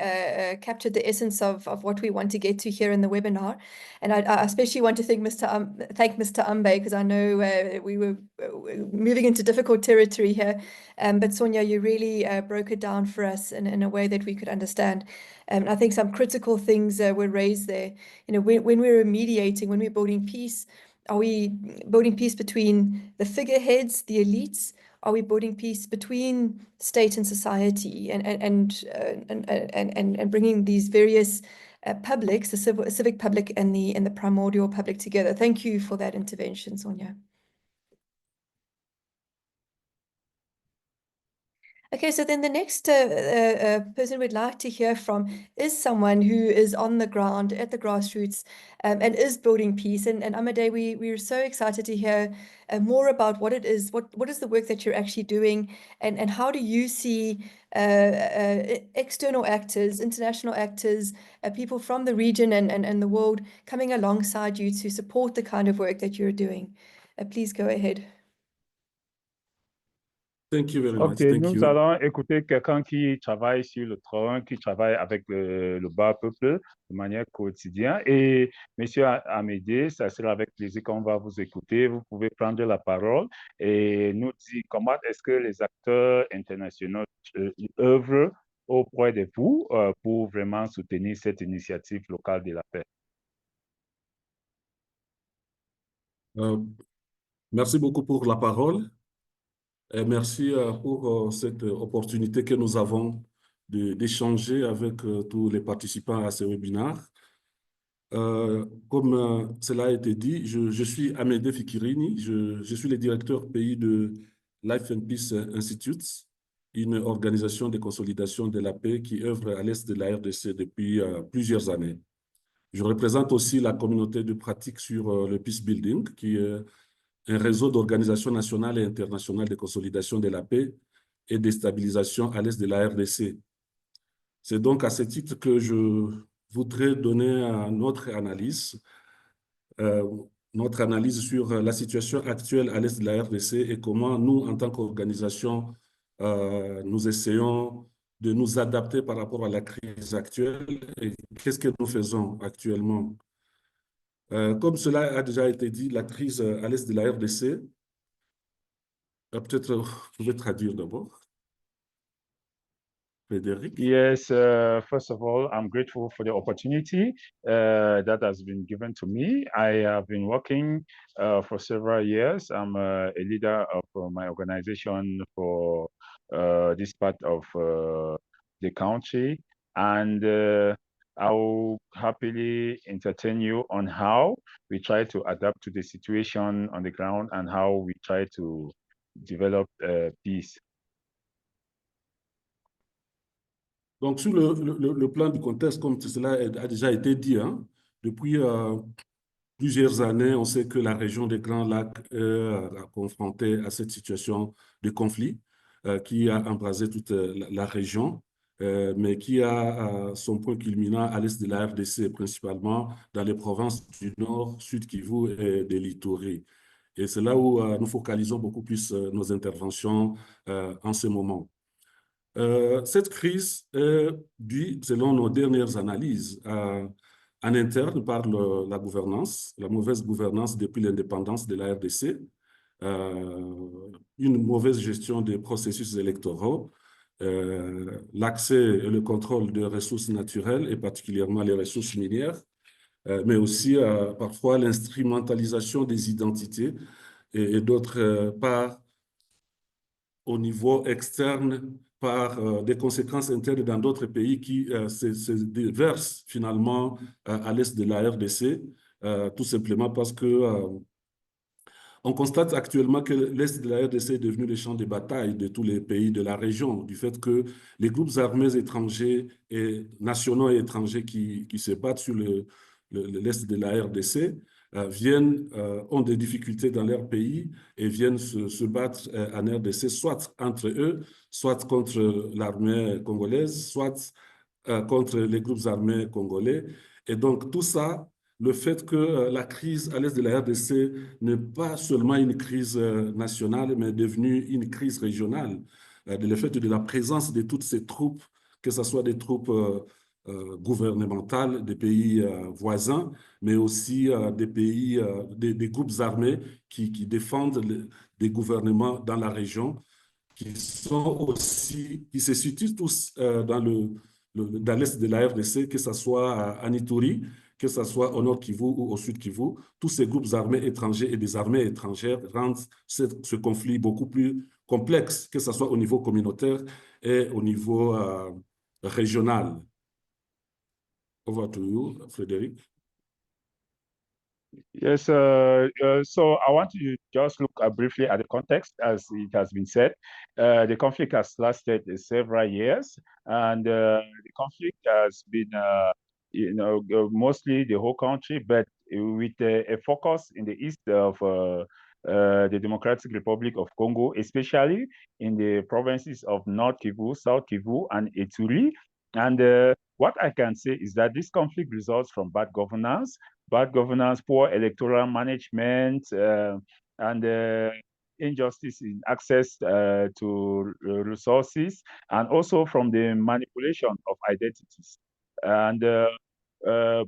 captured the essence of what we want to get to here in the webinar. And I especially want to thank Mr. Ambe, because I know we were moving into difficult territory here. But Sonja, you really broke it down for us in a way that we could understand. I think some critical things were raised there. You know, when we're mediating, when we're building peace, are we building peace between the figureheads, the elites? Are we building peace between state and society, and bringing these various publics, the civic public and the primordial public together? Thank you for that intervention, Sonja. Okay, so then the next person we'd like to hear from is someone who is on the ground at the grassroots and is building peace. And Amedee, we're so excited to hear more about what it is, what is the work that you're actually doing, and how do you see external actors, international actors, people from the region and the world coming alongside you to support the kind of work that you're doing. Please go ahead. Thank you very much. Ok, Thank nous you. allons écouter quelqu'un qui travaille sur le terrain, qui travaille avec le bas peuple de manière quotidienne. Et Monsieur Amedee, ça sera avec plaisir qu'on va vous écouter. Vous pouvez prendre la parole et nous dire comment est-ce que les acteurs internationaux œuvrent auprès de vous pour vraiment soutenir cette initiative locale de la paix. Merci beaucoup pour la parole et merci pour cette opportunité que nous avons d'échanger avec tous les participants à ce webinaire. Comme cela a été dit, je suis Amedee Fikirini, je suis le directeur pays de Life and Peace Institute, une organisation de consolidation de la paix qui œuvre à l'est de la RDC depuis plusieurs années. Je représente aussi la communauté de pratique sur le peace building, qui est un réseau d'organisations nationales et internationales de consolidation de la paix et de stabilisation à l'est de la RDC. C'est donc à ce titre que je voudrais donner notre analyse sur la situation actuelle à l'est de la RDC et comment nous, en tant qu'organisation, nous essayons de nous adapter par rapport à la crise actuelle et qu'est-ce que nous faisons actuellement. Comme cela a déjà été dit, la crise à l'est de la RDC, peut-être vous pouvez traduire d'abord. Federick? Yes, first of all, I'm grateful for the opportunity that has been given to me. I have been working for several years. I'm a leader of my organization for this part of the country, and I will happily entertain you on how we try to adapt to the situation on the ground and how we try to develop peace. Donc, sur le plan du contexte, comme cela a déjà été dit, hein, depuis plusieurs années, on sait que la région des Grands Lacs est confrontée à cette situation de conflit qui a embrasé toute la région, mais qui a son point culminant à l'est de la RDC, principalement dans les provinces du Nord, Sud Kivu et de l'Ituri. Et c'est là où nous focalisons beaucoup plus nos interventions en ce moment. Cette crise est due, selon nos dernières analyses, en interne par la gouvernance, la mauvaise gouvernance depuis l'indépendance de la RDC, une mauvaise gestion des processus électoraux, l'accès et le contrôle des ressources naturelles et particulièrement les ressources minières, mais aussi parfois l'instrumentalisation des identités et d'autre part au niveau externe par des conséquences internes dans d'autres pays qui se déversent finalement à l'est de la RDC, tout simplement parce que on constate actuellement que l'Est de la RDC est devenu le champ de bataille de tous les pays de la région, du fait que les groupes armés étrangers et nationaux et étrangers qui se battent sur l'Est de la RDC ont des difficultés dans leur pays et viennent se battre en RDC, soit entre eux, soit contre l'armée congolaise, soit contre les groupes armés congolais. Et donc tout ça, le fait que la crise à l'est de la RDC n'est pas seulement une crise nationale, mais est devenue une crise régionale, le fait de la présence de toutes ces troupes, que ce soit des troupes gouvernementales des pays voisins, mais aussi des pays, des groupes armés qui défendent des gouvernements dans la région, qui se situent tous dans l'est de la RDC, que ce soit à Ituri, que ce soit au Nord Kivu ou au Sud Kivu. Tous ces groupes armés étrangers et des armées étrangères rendent ce conflit beaucoup plus complexe, que ce soit au niveau communautaire et au niveau régional. Over to you, Federick. Yes, so I want to just look briefly at the context, as it has been said. The conflict has lasted several years, and the conflict has been, mostly the whole country, but with a focus in the east of the Democratic Republic of Congo, especially in the provinces of North Kivu, South Kivu, and Ituri. And what I can say is that this conflict results from bad governance, poor electoral management, and injustice in access to resources, and also from the manipulation of identities. And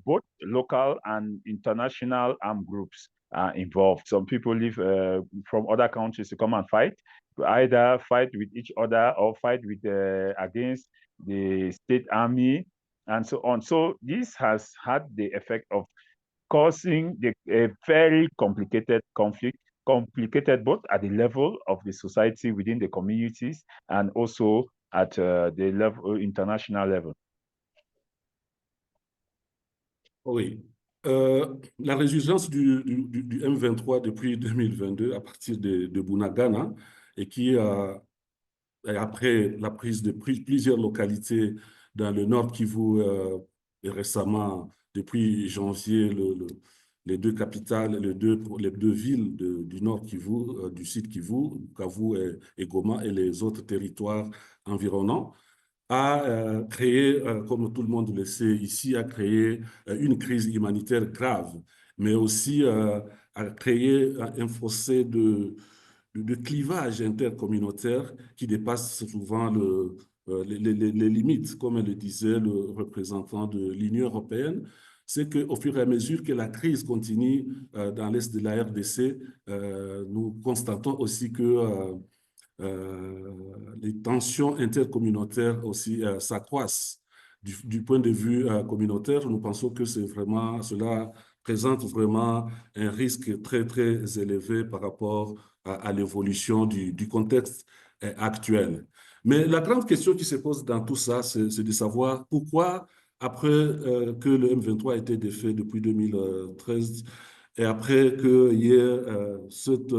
both local and international armed groups are involved. Some people leave from other countries to come and fight, either fight with each other or fight with against the state army, and so on. So this has had the effect of causing a very complicated conflict complicated both at the level of the society within the communities and also at the level, international level. Oui. La résurgence du M23 depuis 2022 à partir de Bunagana et qui et après la prise de plusieurs localités dans le Nord Kivu et récemment, depuis janvier, les deux capitales, les deux villes du Nord Kivu, du Sud Kivu, Bukavu et Goma et les autres territoires environnants, a créé, comme tout le monde le sait ici, a créé une crise humanitaire grave, mais aussi a créé un fossé de clivage intercommunautaire qui dépasse souvent les limites, comme le disait le représentant de l'Union européenne. C'est qu'au fur et à mesure que la crise continue dans l'est de la RDC, nous constatons aussi que les tensions intercommunautaires aussi s'accroissent. Du point de vue communautaire, nous pensons que cela présente vraiment un risque très, très élevé par rapport à l'évolution du contexte actuel. Mais la grande question qui se pose dans tout ça, c'est de savoir pourquoi, après que le M23 a été défait depuis 2013, et après qu'il y ait cette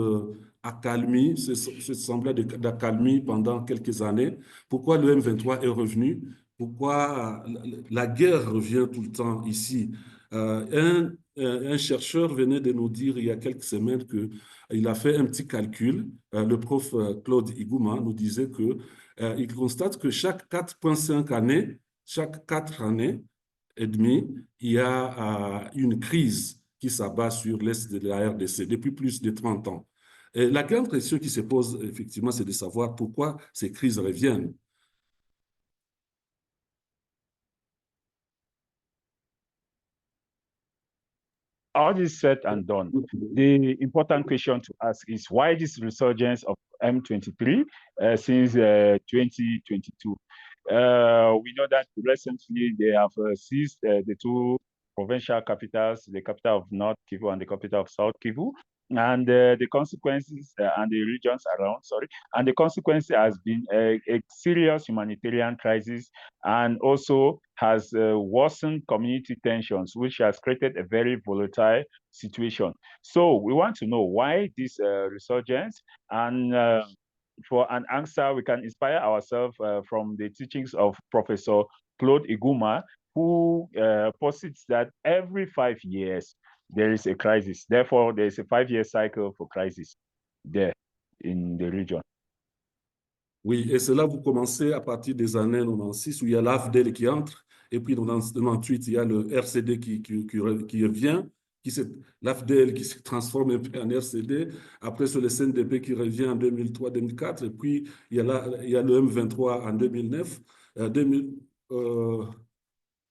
accalmie, ce semblant d'accalmie pendant quelques années, pourquoi le M23 est revenu, pourquoi la guerre revient tout le temps ici. Un chercheur venait de nous dire il y a quelques semaines qu'il a fait un petit calcul. Le prof Claude Iguma nous disait qu'il constate que chaque 4,5 années, chaque 4 années et demie, il y a une crise qui s'abat sur l'est de la RDC depuis plus de 30 ans. Et la grande question qui se pose, effectivement, c'est de savoir pourquoi ces crises reviennent. All this said and done, the important question to ask is why this resurgence of M23 since 2022? We know that recently they have seized the two provincial capitals, the capital of North Kivu and the capital of South Kivu, and the consequences and the regions around, and the consequence has been a serious humanitarian crisis and also has worsened community tensions, which has created a very volatile situation. So we want to know why this resurgence, and for an answer, we can inspire ourselves from the teachings of Professor Claude Iguma, who posits that every 5 years, there is a crisis. Therefore, there is a 5-year cycle for crisis there in the region. Oui, et cela, vous commencez à partir des années 96 où il y a l'AFDEL qui entre, et puis en 98, il y a le RCD qui revient, l'AFDEL qui se transforme un peu en RCD, après sur le CNDP qui revient en 2003-2004, et puis il y a le M23 en 2009,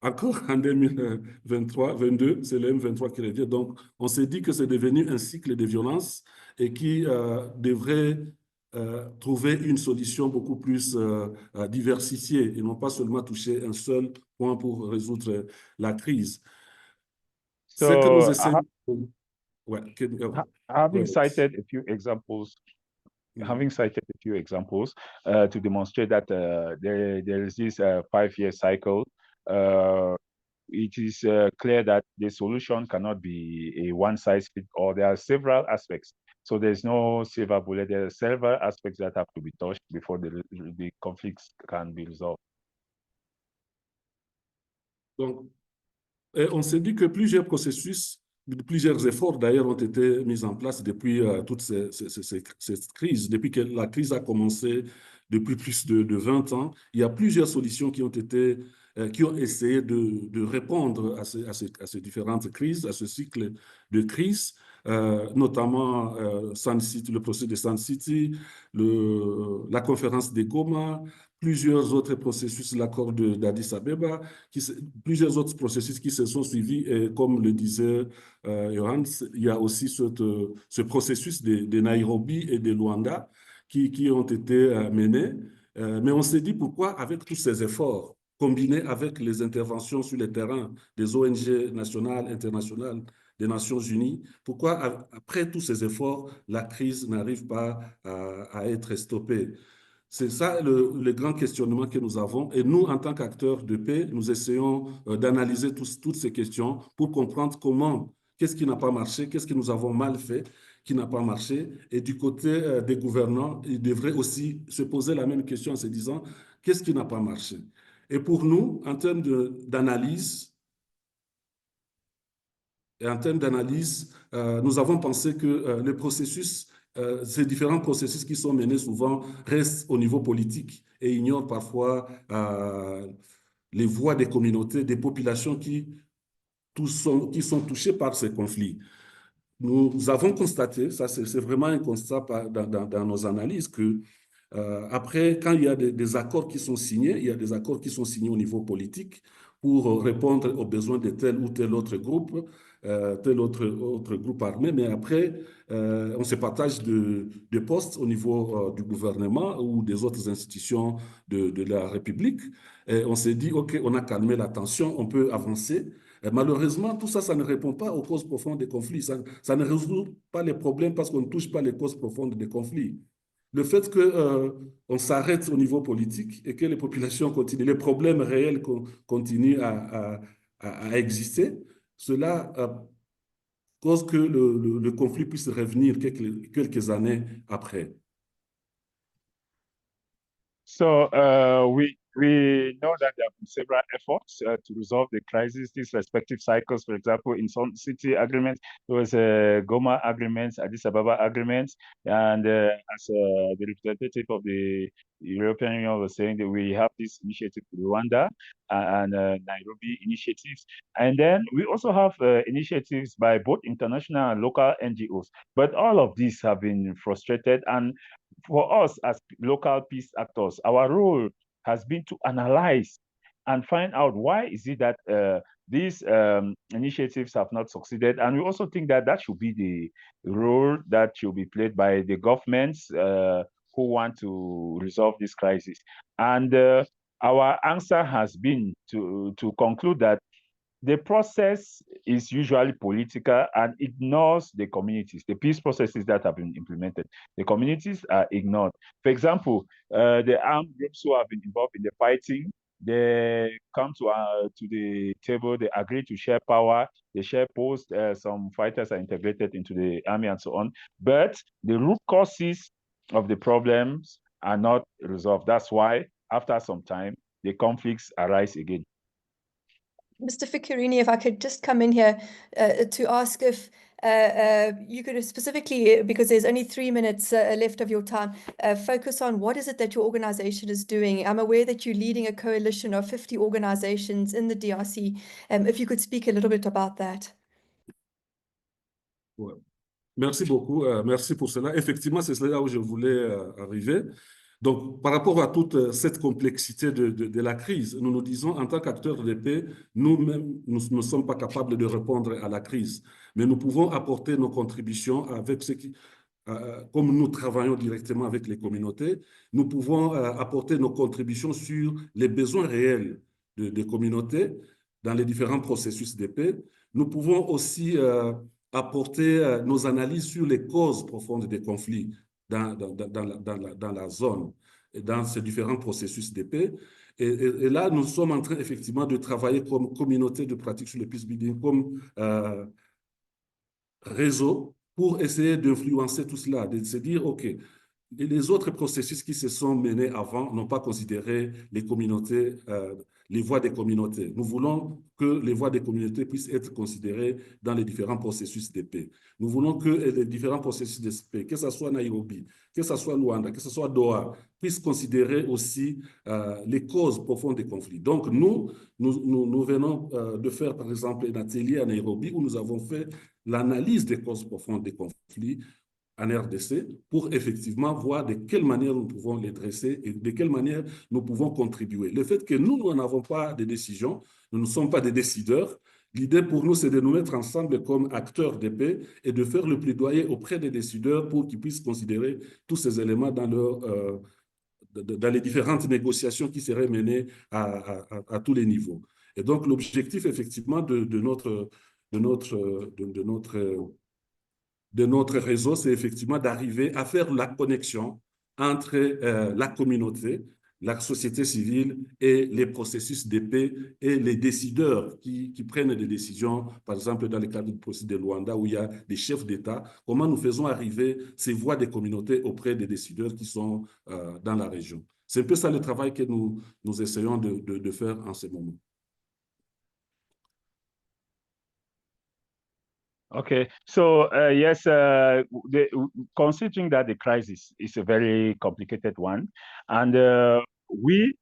encore en 2023-22, c'est le M23 qui revient. Donc, on s'est dit que c'est devenu un cycle de violence et qui devrait trouver une solution beaucoup plus diversifiée et non pas seulement toucher un seul point pour résoudre la crise. So, ce que nous essayons... having cited a few examples, to demonstrate that there is this 5-year cycle, it is clear that the solution cannot be a one-size-fits-all. There are several aspects. So there's no silver bullet. There are several aspects that have to be touched before the conflicts can be resolved. Donc, on s'est dit que plusieurs efforts d'ailleurs ont été mis en place depuis toute cette crise. Depuis que la crise a commencé depuis plus de 20 ans, il y a plusieurs solutions qui ont essayé de répondre à ces différentes crises, à ce cycle de crise, notamment le procès de Sun City, la conférence de Goma, plusieurs autres processus, l'accord d'Addis Abeba, plusieurs autres processus qui se sont suivis. Et comme le disait Johan, il y a aussi ce processus de Nairobi et de Luanda qui ont été menés. Mais on s'est dit pourquoi, avec tous ces efforts, combinés avec les interventions sur le terrain des ONG nationales, internationales des Nations Unies, pourquoi, après tous ces efforts, la crise n'arrive pas à être stoppée? C'est ça le grand questionnement que nous avons. Et nous, en tant qu'acteurs de paix, nous essayons d'analyser toutes ces questions pour comprendre comment, qu'est-ce qui n'a pas marché, qu'est-ce que nous avons mal fait, qui n'a pas marché. Et du côté des gouvernants, ils devraient aussi se poser la même question en se disant, qu'est-ce qui n'a pas marché? Et pour nous, en termes d'analyse, nous avons pensé que le processus, ces différents processus qui sont menés souvent restent au niveau politique et ignorent parfois les voix des communautés, des populations qui sont touchées par ces conflits. Nous avons constaté, ça c'est vraiment un constat dans nos analyses, que après, quand il y a des accords qui sont signés, il y a des accords qui sont signés au niveau politique pour répondre aux besoins de tel ou tel autre groupe, tel autre groupe armé, mais après, on se partage de postes au niveau du gouvernement ou des autres institutions de la République. Et on s'est dit, OK, on a calmé la tension, on peut avancer. Et malheureusement, tout ça, ça ne répond pas aux causes profondes des conflits. Ça ne résout pas les problèmes parce qu'on ne touche pas les causes profondes des conflits. Le fait qu'on s'arrête au niveau politique et que les populations continuent, les problèmes réels continuent à exister, cela cause que le conflit puisse revenir quelques années après. So we know that there have been several efforts to resolve the crisis, these respective cycles. For example, in some city agreements, there was a Goma agreements, Addis Ababa agreements, and as the representative of the European Union was saying, that we have this initiative in Rwanda and Nairobi initiatives. And then we also have initiatives by both international and local NGOs. But all of these have been frustrated. And for us as local peace actors, our role has been to analyze and find out why is it that these initiatives have not succeeded. And we also think that that should be the role that should be played by the governments who want to resolve this crisis. And our answer has been to conclude that the process is usually political and ignores the communities, the peace processes that have been implemented. The communities are ignored. For example, the armed groups who have been involved in the fighting, they come to the table, they agree to share power, they share posts, some fighters are integrated into the army and so on. But the root causes of the problems are not resolved. That's why, after some time, the conflicts arise again. Mr. Fikirini, if I could just come in here to ask if you could specifically, because there's only 3 minutes left of your time, focus on what is it that your organization is doing. I'm aware that you're leading a coalition of 50 organizations in the DRC. If you could speak a little bit about that. Ouais. Merci beaucoup, merci pour cela. Effectivement, c'est là où je voulais arriver. Donc, par rapport à toute cette complexité de la crise, nous nous disons, en tant qu'acteurs de paix, nous-mêmes, nous ne sommes pas capables de répondre à la crise, mais nous pouvons apporter nos contributions avec ce qui, comme nous travaillons directement avec les communautés, nous pouvons apporter nos contributions sur les besoins réels des communautés dans les différents processus de paix. Nous pouvons aussi apporter nos analyses sur les causes profondes des conflits dans la zone, et dans ces différents processus de paix. Et là, nous sommes en train effectivement de travailler comme communauté de pratique sur le peace building, comme réseau, pour essayer d'influencer tout cela, de se dire, OK, les autres processus qui se sont menés avant n'ont pas considéré les communautés, les voix des communautés. Nous voulons que les voix des communautés puissent être considérées dans les différents processus de paix. Nous voulons que les différents processus de paix, que ce soit Nairobi, que ce soit Rwanda, que ce soit Doha, puissent considérer aussi les causes profondes des conflits. Donc, nous venons de faire, par exemple, un atelier à Nairobi où nous avons fait l'analyse des causes profondes des conflits en RDC pour effectivement voir de quelle manière nous pouvons les dresser et de quelle manière nous pouvons contribuer. Le fait que nous n'avons pas de décision, nous ne sommes pas des décideurs, l'idée pour nous, c'est de nous mettre ensemble comme acteurs de paix et de faire le plaidoyer auprès des décideurs pour qu'ils puissent considérer tous ces éléments dans les différentes négociations qui seraient menées à tous les niveaux. Et donc, l'objectif, effectivement, de de notre réseau, c'est effectivement d'arriver à faire la connexion entre la communauté, la société civile et les processus de paix et les décideurs qui prennent des décisions, par exemple dans le cadre du processus de Rwanda où il y a des chefs d'État, comment nous faisons arriver ces voix des communautés auprès des décideurs qui sont dans la région. C'est un peu ça le travail que nous essayons de faire en ce moment. Okay, so yes, considering that the crisis is a very complicated one, and we,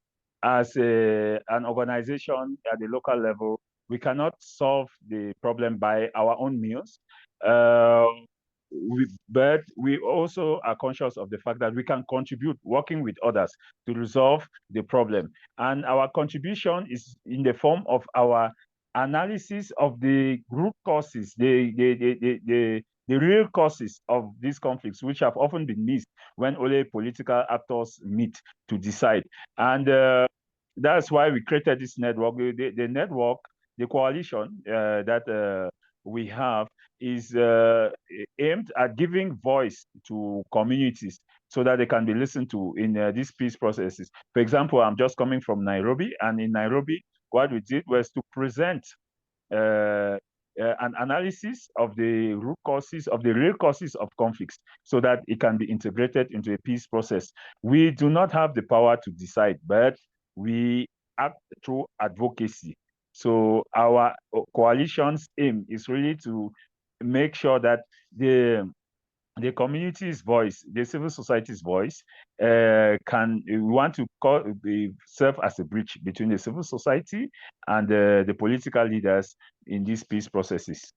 as an organization at the local level, we cannot solve the problem by our own means. But we also are conscious of the fact that we can contribute working with others to resolve the problem. And our contribution is in the form of our analysis of the root causes, the real causes of these conflicts, which have often been missed when only political actors meet to decide. And that's why we created this network. The network, the coalition that we have is aimed at giving voice to communities so that they can be listened to in these peace processes. For example, I'm just coming from Nairobi, and in Nairobi, what we did was to present an analysis of the root causes, of the real causes of conflicts, so that it can be integrated into a peace process. We do not have the power to decide, but we act through advocacy. So our coalition's aim is really to make sure that the community's voice, the civil society's voice, we want to serve as a bridge between the civil society and the political leaders in these peace processes.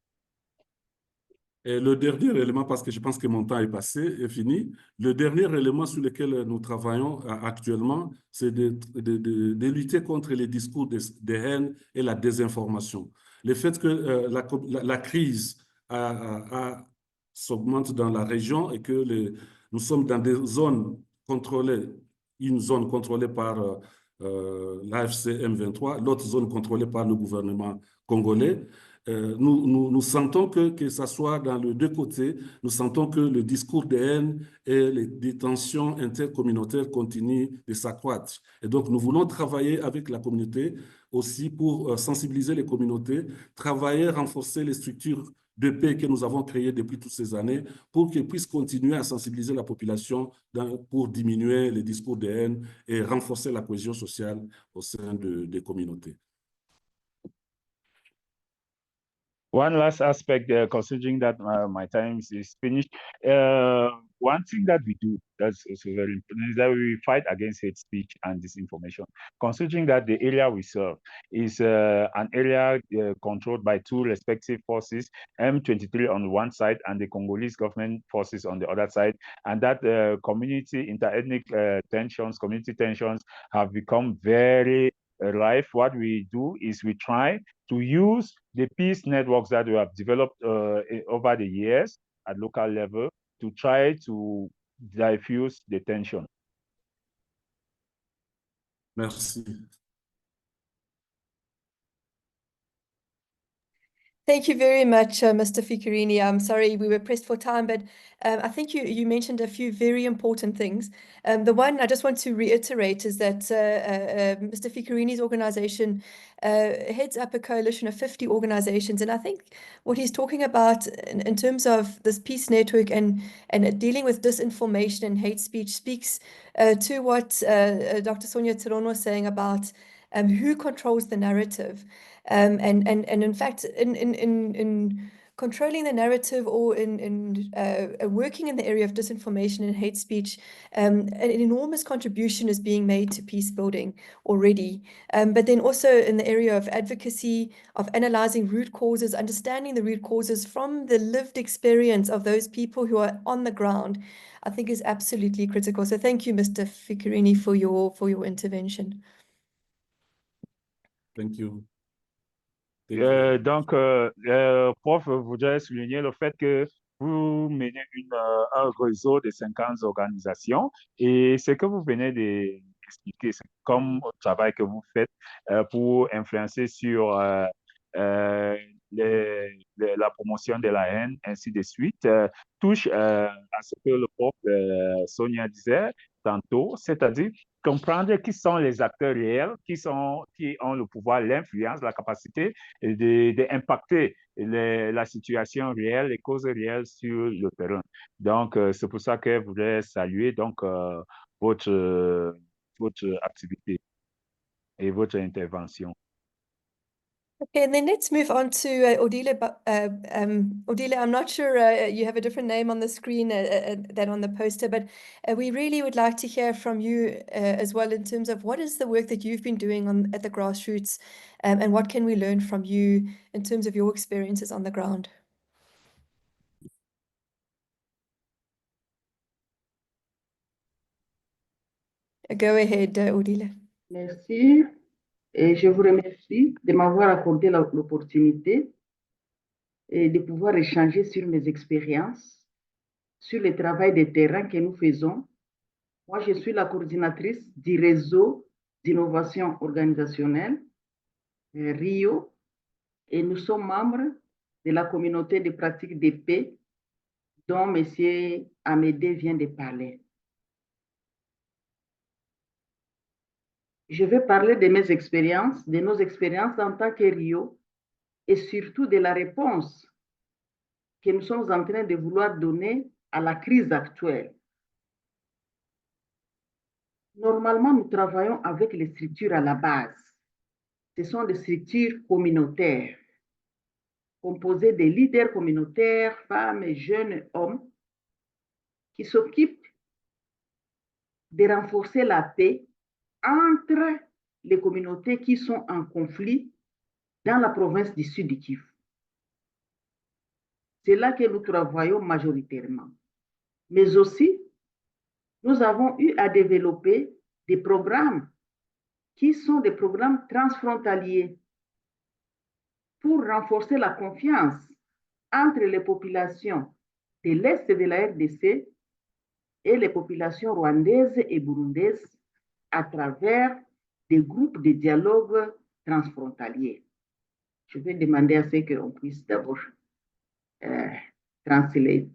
Et le dernier élément, parce que je pense que mon temps est passé, est fini, le dernier élément sur lequel nous travaillons actuellement, c'est de lutter contre les discours de haine et la désinformation. Le fait que la crise s'augmente dans la région et que nous sommes dans des zones contrôlées, une zone contrôlée par l'AFC M23, l'autre zone contrôlée par le gouvernement congolais. Nous sentons que ça soit dans les deux côtés, nous sentons que le discours de haine et les tensions intercommunautaires continuent de s'accroître. Et donc, nous voulons travailler avec la communauté aussi pour sensibiliser les communautés, travailler, renforcer les structures de paix que nous avons créées depuis toutes ces années pour qu'elles puissent continuer à sensibiliser la population pour diminuer les discours de haine et renforcer la cohésion sociale au sein des communautés. One last aspect, considering that my time is finished, one thing that we do that's also very important is that we fight against hate speech and disinformation. Considering that the area we serve is an area controlled by two respective forces, M23 on one side and the Congolese government forces on the other side, and that community interethnic community tensions have become very rife. What we do is we try to use the peace networks that we have developed over the years at local level to try to diffuse the tension. Merci. Thank you very much, Mr. Fikirini. I'm sorry we were pressed for time, but I think you mentioned a few very important things. The one I just want to reiterate is that Mr. Fikirini's organization heads up a coalition of 50 organizations, and I think what he's talking about in terms of this peace network and dealing with disinformation and hate speech speaks to what Dr. Sonja Theron was saying about who controls the narrative. And in fact, in controlling the narrative or in working in the area of disinformation and hate speech, an enormous contribution is being made to peace building already. But then also in the area of advocacy, of analyzing root causes, understanding the root causes from the lived experience of those people who are on the ground, I think is absolutely critical. So thank you, Mr. Fikirini, for your intervention. Thank you. Donc, Prof, voudrais souligner le fait que vous menez un réseau de 50 organisations et ce que vous venez d'expliquer, c'est comme le travail que vous faites pour influencer sur la promotion de la haine, ainsi de suite, touche à ce que le prof Sonja disait tantôt, c'est-à-dire comprendre qui sont les acteurs réels, qui ont le pouvoir, l'influence, la capacité d'impacter la situation réelle, les causes réelles sur le terrain. Donc, c'est pour ça que je voudrais saluer donc, votre activité et votre intervention. Okay, and then let's move on to Odile. Odile, I'm not sure you have a different name on the screen than on the poster, but we really would like to hear from you as well in terms of what is the work that you've been doing at the grassroots, and what can we learn from you in terms of your experiences on the ground? Go ahead, Odile. Merci. Et je vous remercie de m'avoir accordé l'opportunité et de pouvoir échanger sur mes expériences, sur le travail de terrain que nous faisons. Moi, je suis la coordinatrice du réseau d'innovation organisationnelle, RIO, et nous sommes membres de la communauté de pratique de paix dont M. Amedee vient de parler. Je vais parler de mes expériences, de nos expériences en tant que RIO, et surtout de la réponse que nous sommes en train de vouloir donner à la crise actuelle. Normalement, nous travaillons avec les structures à la base. Ce sont des structures communautaires, composées de leaders communautaires, femmes, jeunes, hommes, qui s'occupent de renforcer la paix entre les communautés qui sont en conflit dans la province du Sud du Kivu. C'est là que nous travaillons majoritairement. Mais aussi, nous avons eu à développer des programmes qui sont des programmes transfrontaliers pour renforcer la confiance entre les populations de l'Est de la RDC et les populations rwandaises et burundaises à travers des groupes de dialogue transfrontaliers. Je vais demander à ce qu'on puisse d'abord translate.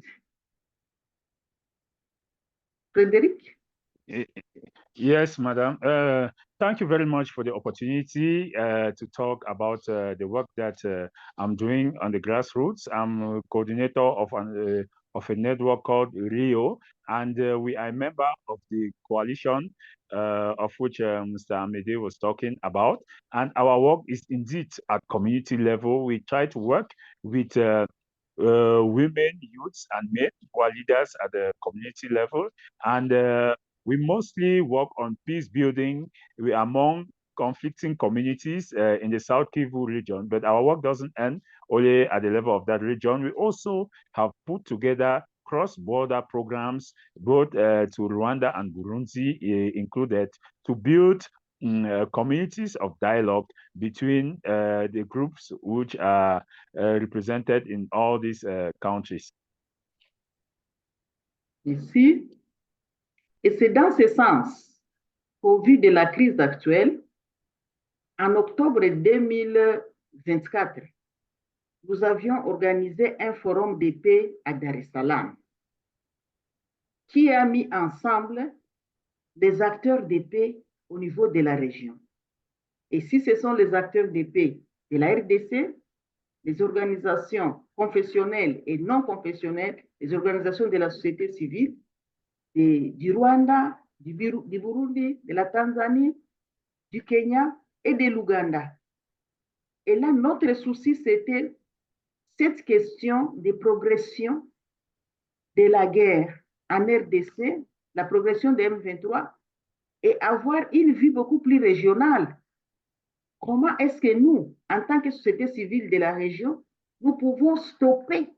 Federick? Yes, madam. Thank you very much for the opportunity to talk about the work that I'm doing on the grassroots. I'm a coordinator of a network called RIO, and we are a member of the coalition of which Mr. Amedee was talking about. And our work is indeed at community level. We try to work with women, youths, and men who are leaders at the community level. And we mostly work on peace building among conflicting communities in the South Kivu region, but our work doesn't end only at the level of that region. We also have put together cross-border programs, both to Rwanda and Burundi included, to build communities of dialogue between the groups which are represented in all these countries. Ici, et c'est dans ce sens qu'au vu de la crise actuelle, en octobre 2024, nous avions organisé un forum de paix à Dar es Salaam qui a mis ensemble des acteurs de paix au niveau de la région. Et si ce sont les acteurs de paix de la RDC, les organisations confessionnelles et non confessionnelles, les organisations de la société civile, du Rwanda, du Burundi, de la Tanzanie, du Kenya et de l'Ouganda. Et là, notre souci, c'était cette question de progression de la guerre en RDC, la progression de M23, et avoir une vue beaucoup plus régionale. Comment est-ce que nous, en tant que société civile de la région, nous pouvons stopper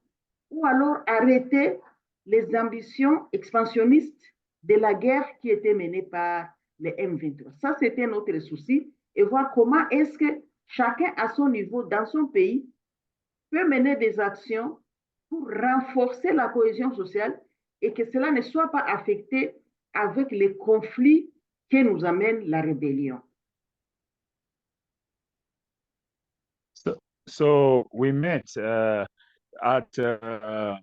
ou alors arrêter les ambitions expansionnistes de la guerre qui était menée par les M23. Ça, c'était notre souci, et voir comment est-ce que chacun à son niveau, dans son pays, peut mener des actions pour renforcer la cohésion sociale et que cela ne soit pas affecté avec les conflits que nous amène la rébellion. So we met at a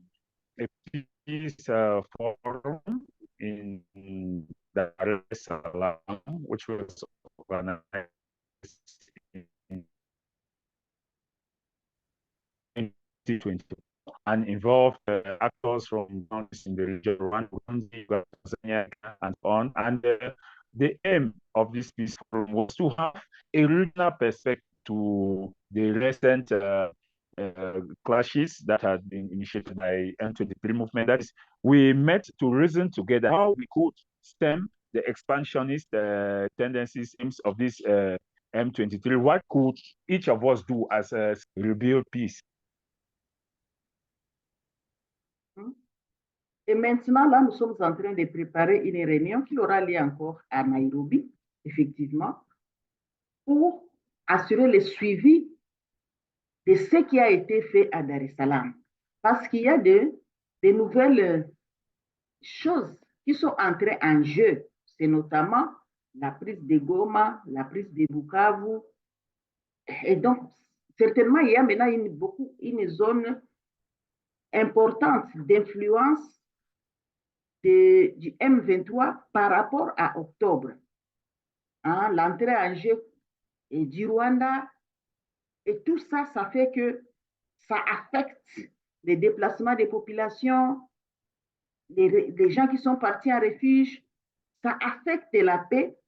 peace forum in Dar es Salaam, which was organized in 2020 and involved actors from countries in the region, Rwanda, Tanzania, and so on. And the aim of this peace forum was to have a regional perspective to the recent clashes that had been initiated by M23 movement. That is, we met to reason together how we could stem the expansionist tendencies of this M23. What could each of us do as a rebuild peace? Et maintenant, là, nous sommes en train de préparer une réunion qui aura lieu encore à Nairobi, effectivement, pour assurer le suivi de ce qui a été fait à Dar es Salaam. Parce qu'il y a de nouvelles choses qui sont entrées en jeu. C'est notamment la prise de Goma, la prise de Bukavu. Et donc, certainement, il y a maintenant une zone importante d'influence du M23 par rapport à octobre. Hein, l'entrée en jeu du Rwanda, et tout ça, ça fait que ça affecte les déplacements des populations, les gens qui sont partis en refuge, ça affecte la paix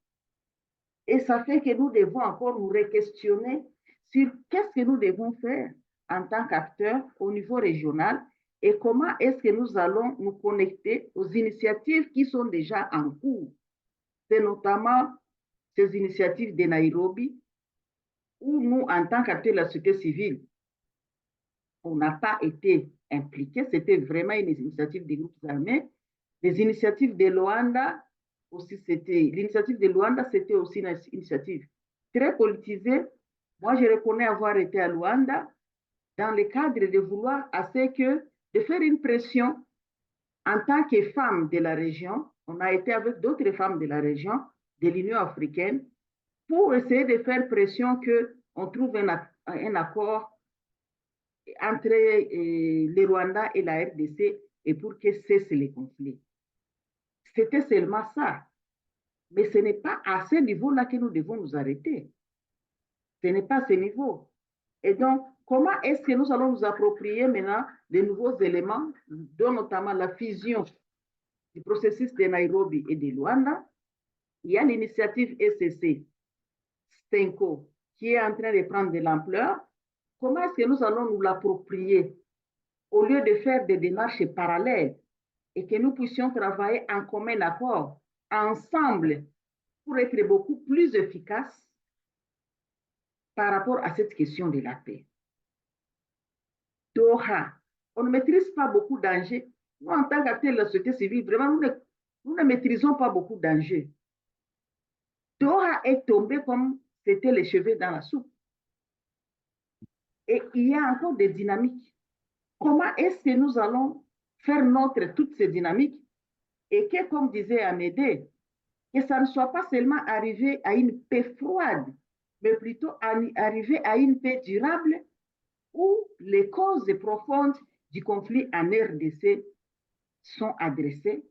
et ça fait que nous devons encore nous re-questionner sur qu'est-ce que nous devons faire en tant qu'acteurs au niveau régional et comment est-ce que nous allons nous connecter aux initiatives qui sont déjà en cours. C'est notamment ces initiatives de Nairobi où nous, en tant qu'acteurs de la société civile, on n'a pas été impliqués. C'était vraiment une initiative des groupes armés. Les initiatives de Luanda, l'initiative de Luanda, c'était aussi une initiative très politisée. Moi, je reconnais avoir été à Luanda dans le cadre de vouloir de faire une pression en tant que femme de la région. On a été avec d'autres femmes de la région, de l'Union africaine, pour essayer de faire pression qu'on trouve un accord entre le Rwanda et la RDC et pour que cessent les conflits. C'était seulement ça. Mais ce n'est pas à ce niveau-là que nous devons nous arrêter. Ce n'est pas à ce niveau. Et donc, comment est-ce que nous allons nous approprier maintenant de nouveaux éléments, dont notamment la fusion du processus de Nairobi et de Luanda? Il y a l'initiative SCC, Stenko, qui est en train de prendre de l'ampleur. Comment est-ce que nous allons nous l'approprier au lieu de faire des démarches parallèles et que nous puissions travailler en commun accord, ensemble, pour être beaucoup plus efficaces par rapport à cette question de la paix. Doha, on ne maîtrise pas beaucoup d'enjeux. Nous, en tant qu'acteurs de la société civile, vraiment, nous ne maîtrisons pas beaucoup d'enjeux. Doha est tombé comme c'était les cheveux dans la soupe. Et il y a encore des dynamiques. Comment est-ce que nous allons faire toutes ces dynamiques et que, comme disait Amedee, que ça ne soit pas seulement arrivé à une paix froide, mais plutôt arriver à une paix durable où les causes profondes du conflit en RDC sont adressées,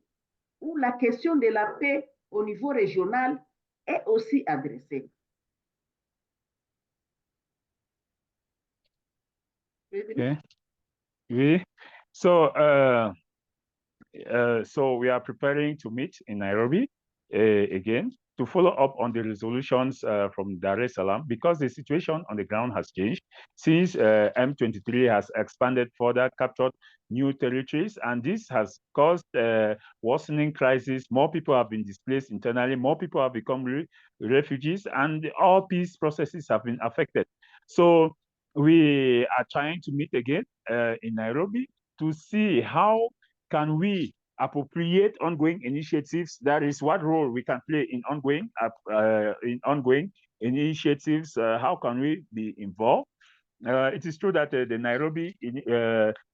où la question de la paix au niveau régional est aussi adressée. Okay. Oui. So we are preparing to meet in Nairobi again to follow up on the resolutions from Dar es Salaam because the situation on the ground has changed since M23 has expanded further, captured new territories, and this has caused worsening crisis. More people have been displaced internally, more people have become refugees, and all peace processes have been affected. So we are trying to meet again in Nairobi to see how can we appropriate ongoing initiatives. That is what role we can play in ongoing initiatives. How can we be involved? It is true that the Nairobi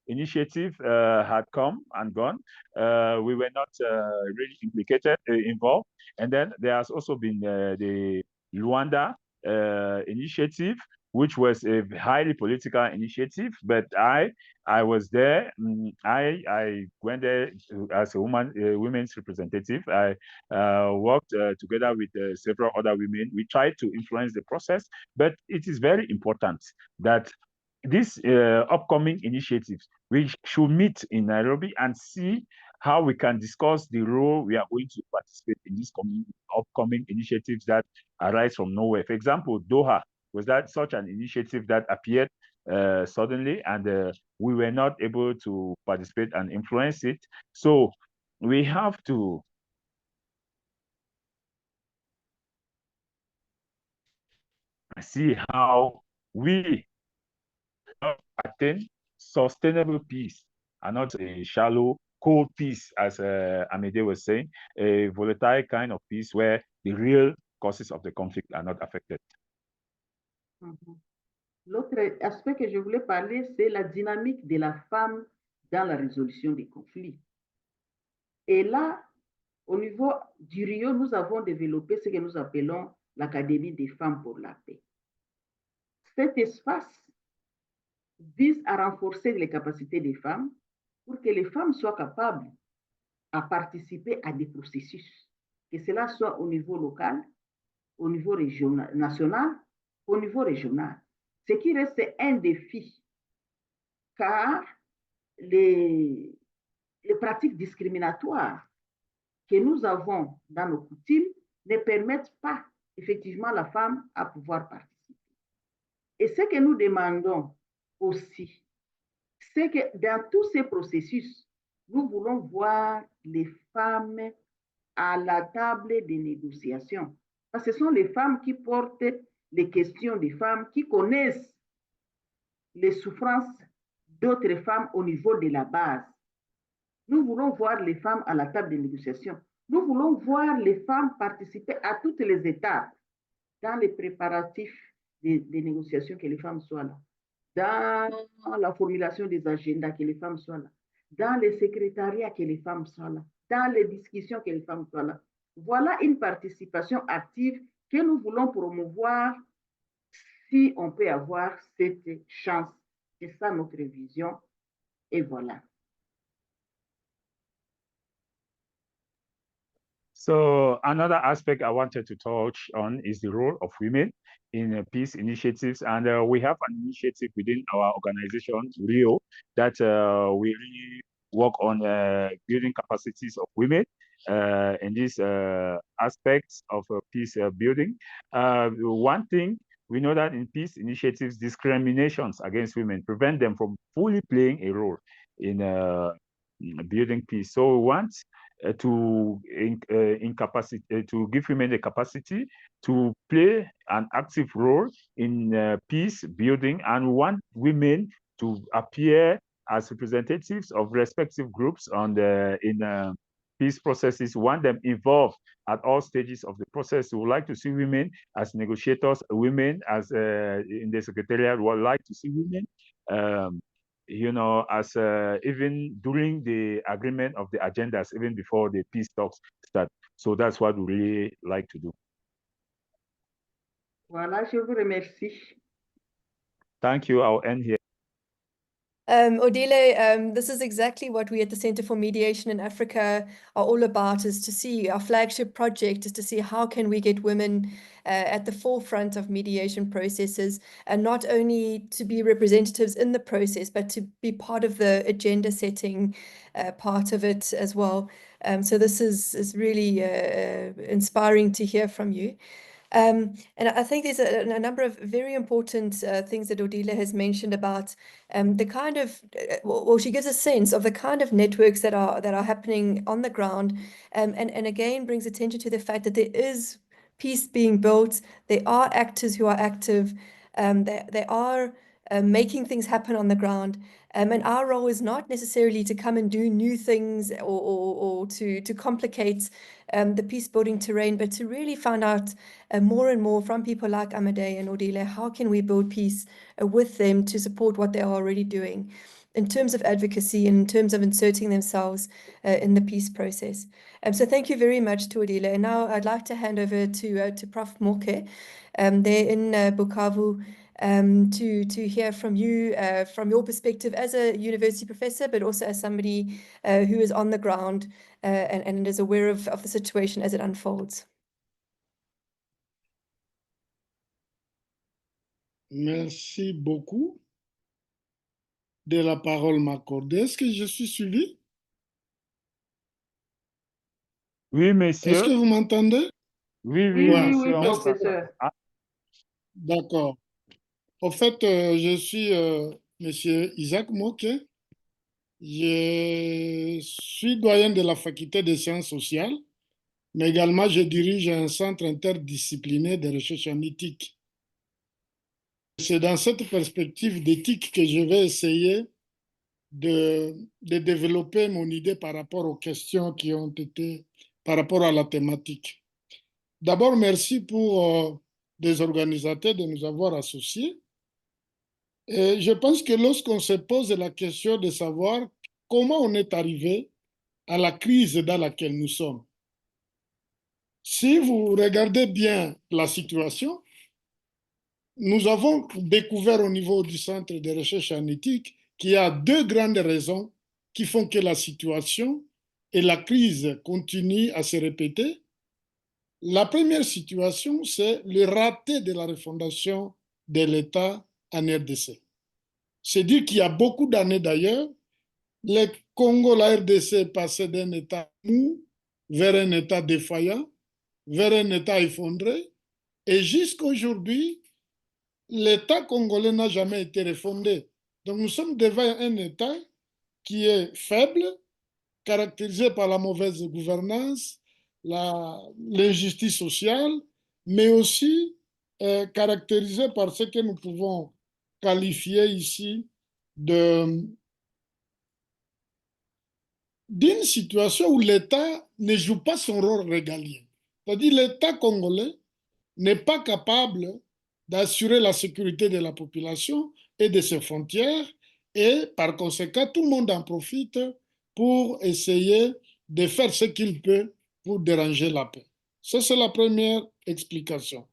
initiative had come and gone. We were not really involved. And then there has also been the Rwanda initiative, which was a highly political initiative, but I was there. I went there as a women's representative. I worked together with several other women. We tried to influence the process, but it is very important that these upcoming initiatives, we should meet in Nairobi and see how we can discuss the role we are going to participate in these upcoming initiatives that arise from nowhere. For example, Doha, was that such an initiative that appeared suddenly, and we were not able to participate and influence it. So we have to see how we attain sustainable peace and not a shallow, cold peace, as Amedee was saying, a volatile kind of peace where the real causes of the conflict are not affected. L'autre aspect que je voulais parler, c'est la dynamique de la femme dans la résolution des conflits. Et là, au niveau du Rio, nous avons développé ce que nous appelons l'Académie des femmes pour la paix. Cet espace vise à renforcer les capacités des femmes pour que les femmes soient capables à participer à des processus, que cela soit au niveau local, au niveau national, au niveau régional. Ce qui reste un défi, car les pratiques discriminatoires que nous avons dans nos coutumes ne permettent pas effectivement la femme à pouvoir participer. Et ce que nous demandons aussi, c'est que dans tous ces processus, nous voulons voir les femmes à la table des négociations. Parce que ce sont les femmes qui portent les questions des femmes, qui connaissent les souffrances d'autres femmes au niveau de la base. Nous voulons voir les femmes à la table des négociations. Nous voulons voir les femmes participer à toutes les étapes dans les préparatifs des négociations, que les femmes soient là, dans la formulation des agendas, que les femmes soient là, dans les secrétariats, que les femmes soient là, dans les discussions, que les femmes soient là. Voilà une participation active que nous voulons promouvoir si on peut avoir cette chance. C'est ça notre vision. Et voilà. So another aspect I wanted to touch on is the role of women in peace initiatives. And we have an initiative within our organization, RIO, that we really work on building capacities of women in these aspects of peace building. One thing, we know that in peace initiatives, discriminations against women prevent them from fully playing a role in building peace. So we want to give women the capacity to play an active role in peace building, and want women to appear as representatives of respective groups in peace processes. Want them involved at all stages of the process. We would like to see women as negotiators, women as in the secretariat. We would like to see women you know, as even during the agreement of the agendas, even before the peace talks start. So that's what we really like to do. Voilà, je vous remercie. Thank you. I'll end here. Odile, this is exactly what we at the Center for Mediation in Africa are all about, is to see our flagship project is to see how can we get women at the forefront of mediation processes, and not only to be representatives in the process, but to be part of the agenda setting part of it as well. So this is really inspiring to hear from you. And I think there's a number of very important things that Odile has mentioned about the kind of, well, she gives a sense of the kind of networks that are happening on the ground, and again brings attention to the fact that there is peace being built. There are actors who are active. They are making things happen on the ground. And our role is not necessarily to come and do new things or to complicate the peace building terrain, but to really find out more and more from people like Amedee and Odile, how can we build peace with them to support what they are already doing in terms of advocacy and in terms of inserting themselves in the peace process. So thank you very much to Odile. And now I'd like to hand over to Prof Moke. They're in Bukavu. to hear from you, from your perspective as a university professor, but also as somebody who is on the ground and is aware of the situation as it unfolds. Merci beaucoup de la parole m'accorder. Est-ce que je suis suivi? Oui, Est-ce que monsieur. vous m'entendez? Oui, Oui, oui, Ouais, oui, monsieur. On vous professeur. entend. Ah, d'accord. En fait, je suis monsieur Isaac Moke. Je suis doyen de la faculté des sciences sociales, mais également je dirige un centre interdisciplinaire de recherche en éthique. C'est dans cette perspective d'éthique que je vais essayer de développer mon idée par rapport aux questions qui ont été, par rapport à la thématique. D'abord, merci pour les organisateurs de nous avoir associés. Et je pense que lorsqu'on se pose la question de savoir comment on est arrivé à la crise dans laquelle nous sommes, si vous regardez bien la situation, nous avons découvert au niveau du Centre de recherche en éthique qu'il y a deux grandes raisons qui font que la situation et la crise continuent à se répéter. La première situation, c'est le raté de la refondation de l'État en RDC. C'est dire qu'il y a beaucoup d'années d'ailleurs, le Congo, la RDC est passé d'un État mou vers un État défaillant, vers un État effondré, et jusqu'à aujourd'hui, l'État congolais n'a jamais été refondé. Donc nous sommes devant un État qui est faible, caractérisé par la mauvaise gouvernance, l'injustice sociale, mais aussi caractérisé par ce que nous pouvons qualifier ici d'une situation où l'État ne joue pas son rôle régalien. C'est-à-dire l'État congolais n'est pas capable d'assurer la sécurité de la population et de ses frontières, et par conséquent, tout le monde en profite pour essayer de faire ce qu'il peut pour déranger la paix. Ça, c'est la première explication.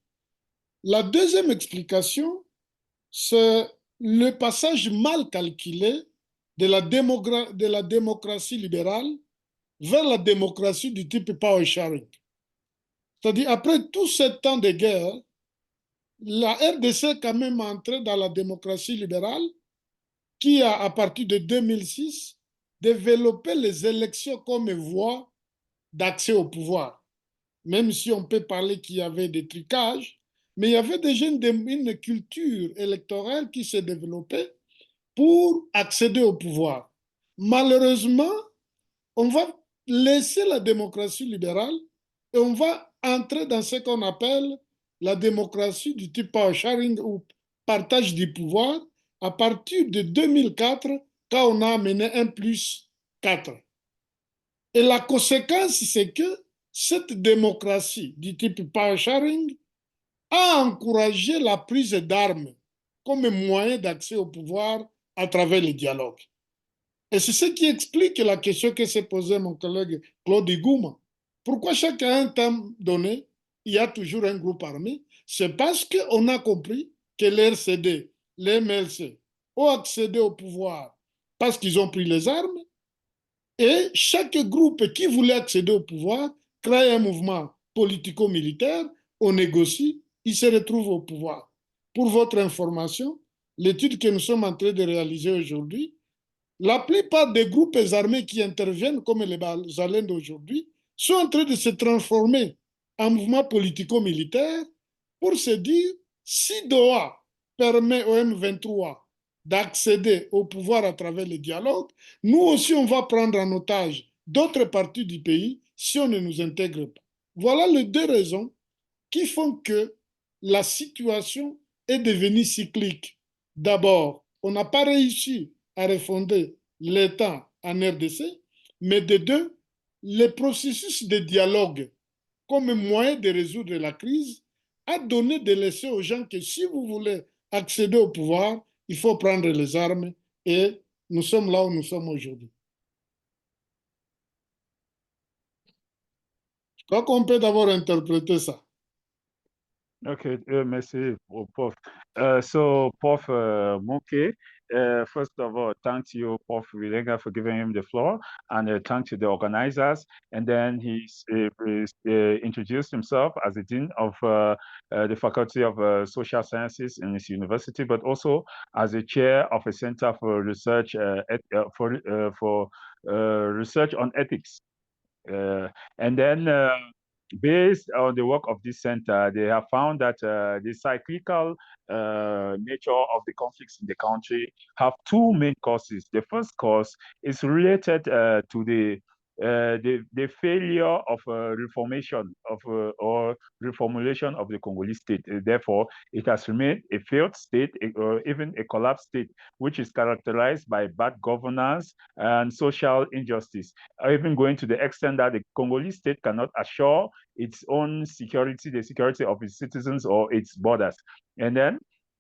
La deuxième explication, c'est le passage mal calculé de la démocratie libérale vers la démocratie du type power sharing. C'est-à-dire, après tout ce temps de guerre, la RDC est quand même entrée dans la démocratie libérale qui a, à partir de 2006, développé les élections comme voie d'accès au pouvoir. Même si on peut parler qu'il y avait des trucages, mais il y avait déjà une culture électorale qui s'est développée pour accéder au pouvoir. Malheureusement, on va laisser la démocratie libérale et on va entrer dans ce qu'on appelle la démocratie du type power sharing ou partage du pouvoir à partir de 2004, quand on a amené 1+4. Et la conséquence, c'est que cette démocratie du type power sharing a encouragé la prise d'armes comme moyen d'accès au pouvoir à travers le dialogue. Et c'est ce qui explique la question que s'est posée mon collègue Claude Iguma. Pourquoi à un temps donné, il y a toujours un groupe armé? C'est parce qu'on a compris que l'RCD, les MLC ont accédé au pouvoir parce qu'ils ont pris les armes, et chaque groupe qui voulait accéder au pouvoir crée un mouvement politico-militaire, on négocie, il se retrouve au pouvoir. Pour votre information, l'étude que nous sommes en train de réaliser aujourd'hui, la plupart des groupes armés qui interviennent, comme les Bazalènes d'aujourd'hui, sont en train de se transformer en mouvement politico-militaire pour se dire, si Doha permet au M23 d'accéder au pouvoir à travers le dialogue, nous aussi, on va prendre en otage d'autres parties du pays si on ne nous intègre pas. Voilà les deux raisons qui font que la situation est devenue cyclique. D'abord, on n'a pas réussi à refonder l'État en RDC, mais de deux, le processus de dialogue comme moyen de résoudre la crise a donné de laisser aux gens que si vous voulez accéder au pouvoir, il faut prendre les armes, et nous sommes là où nous sommes aujourd'hui. Je crois qu'on peut d'abord interpréter ça. Okay, merci, Prof. So, Prof Moke, first of all, thank you, Prof Wielenga, for giving him the floor, and thank to the organizers. And then he introduced himself as the Dean of the Faculty of Social Sciences in his university, but also as the Chair of a Center for Research Research on Ethics. And then based on the work of this center, they have found that the cyclical nature of the conflicts in the country have two main causes. The first cause is related to the failure of reformation of or reformulation of the Congolese state. Therefore, it has remained a failed state or even a collapsed state, which is characterized by bad governance and social injustice, even going to the extent that the Congolese state cannot assure its own security, the security of its citizens or its borders. And then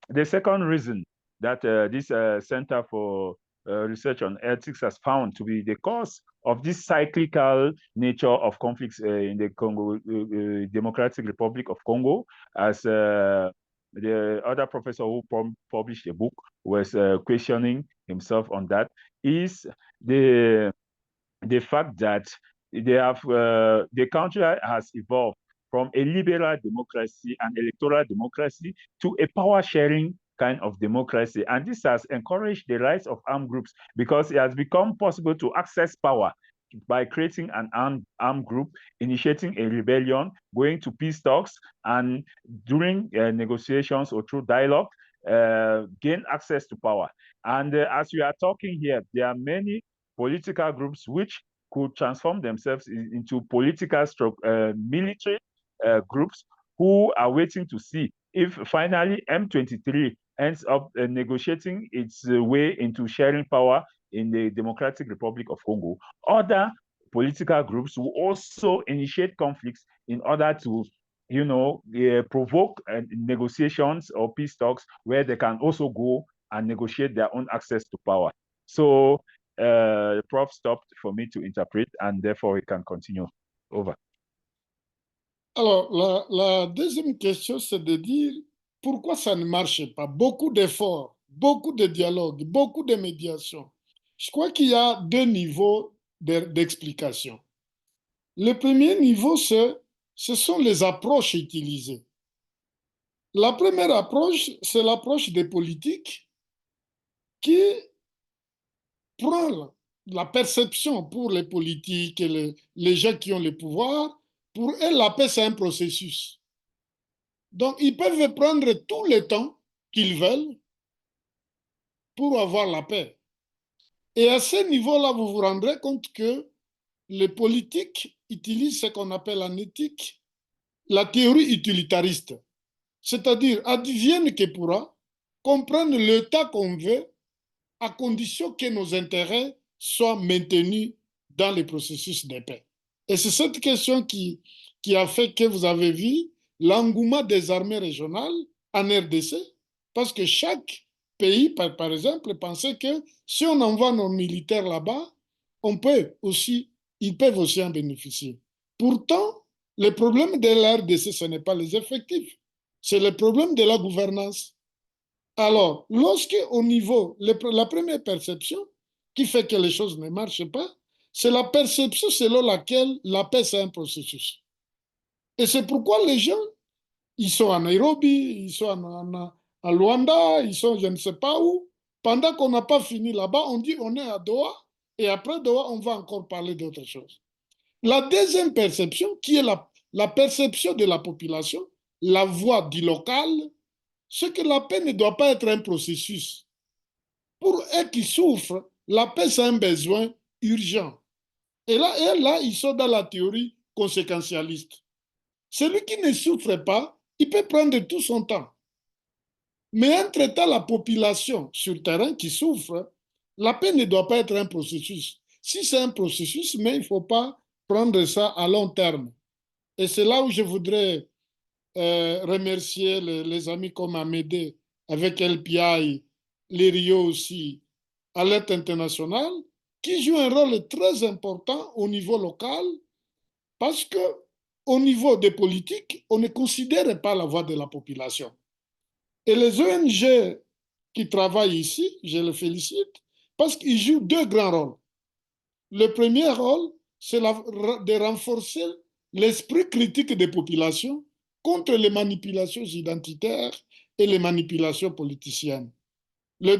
the second reason that this Center for Research on Ethics has found to be the cause of this cyclical nature of conflicts in the Congo, Democratic Republic of Congo, as the other professor who published a book was questioning himself on that, is the fact that the country has evolved from a liberal democracy and electoral democracy to a power-sharing kind of democracy. And this has encouraged the rise of armed groups because it has become possible to access power by creating an armed group, initiating a rebellion, going to peace talks, and during negotiations or through dialogue, gain access to power. And as we are talking here, there are many political groups which could transform themselves into political stroke military groups who are waiting to see if finally M23 ends up negotiating its way into sharing power in the Democratic Republic of Congo. Other political groups will also initiate conflicts in order to, provoke negotiations or peace talks where they can also go and negotiate their own access to power. So the prof stopped for me to interpret, and therefore we can continue. Over. Alors, la deuxième question, c'est de dire pourquoi ça ne marche pas. Beaucoup d'efforts, beaucoup de dialogues, beaucoup de médiation. Je crois qu'il y a deux niveaux d'explication. Le premier niveau, ce sont les approches utilisées. La première approche, c'est l'approche des politiques qui prend la perception pour les politiques et les gens qui ont le pouvoir. Pour eux, la paix, c'est un processus. Donc, ils peuvent prendre tout le temps qu'ils veulent pour avoir la paix. Et à ce niveau-là, vous vous rendrez compte que les politiques utilisent ce qu'on appelle en éthique la théorie utilitariste. C'est-à-dire, advienne que pourra, comprendre le temps qu'on veut, à condition que nos intérêts soient maintenus dans le processus de paix. Et c'est cette question qui a fait que vous avez vu l'engouement des armées régionales en RDC, parce que chaque pays, par exemple, pensait que si on envoie nos militaires là-bas, ils peuvent aussi en bénéficier. Pourtant, le problème de la RDC, ce n'est pas les effectifs, c'est le problème de la gouvernance. Alors, lorsque au niveau, la première perception qui fait que les choses ne marchent pas, c'est la perception selon laquelle la paix, c'est un processus. Et c'est pourquoi les gens, ils sont à Nairobi, ils sont à Rwanda, ils sont je ne sais pas où. Pendant qu'on n'a pas fini là-bas, on dit on est à Doha, et après Doha, on va encore parler d'autre chose. La deuxième perception, qui est la perception de la population, la voix du local, c'est que la paix ne doit pas être un processus. Pour eux qui souffrent, la paix, c'est un besoin urgent. Et là, ils sont dans la théorie conséquentialiste. Celui qui ne souffre pas, il peut prendre tout son temps. Mais entre-temps, la population sur le terrain qui souffre, la paix ne doit pas être un processus. Si c'est un processus, mais il ne faut pas prendre ça à long terme. Et c'est là où je voudrais remercier les amis comme Amedee, avec LPI, les Rio aussi, Alerte Internationale, qui jouent un rôle très important au niveau local, parce que au niveau des politiques, on ne considère pas la voix de la population. Et les ONG qui travaillent ici, je les félicite, parce qu'ils jouent deux grands rôles. Le premier rôle, c'est de renforcer l'esprit critique des populations contre les manipulations identitaires et les manipulations politiciennes. Le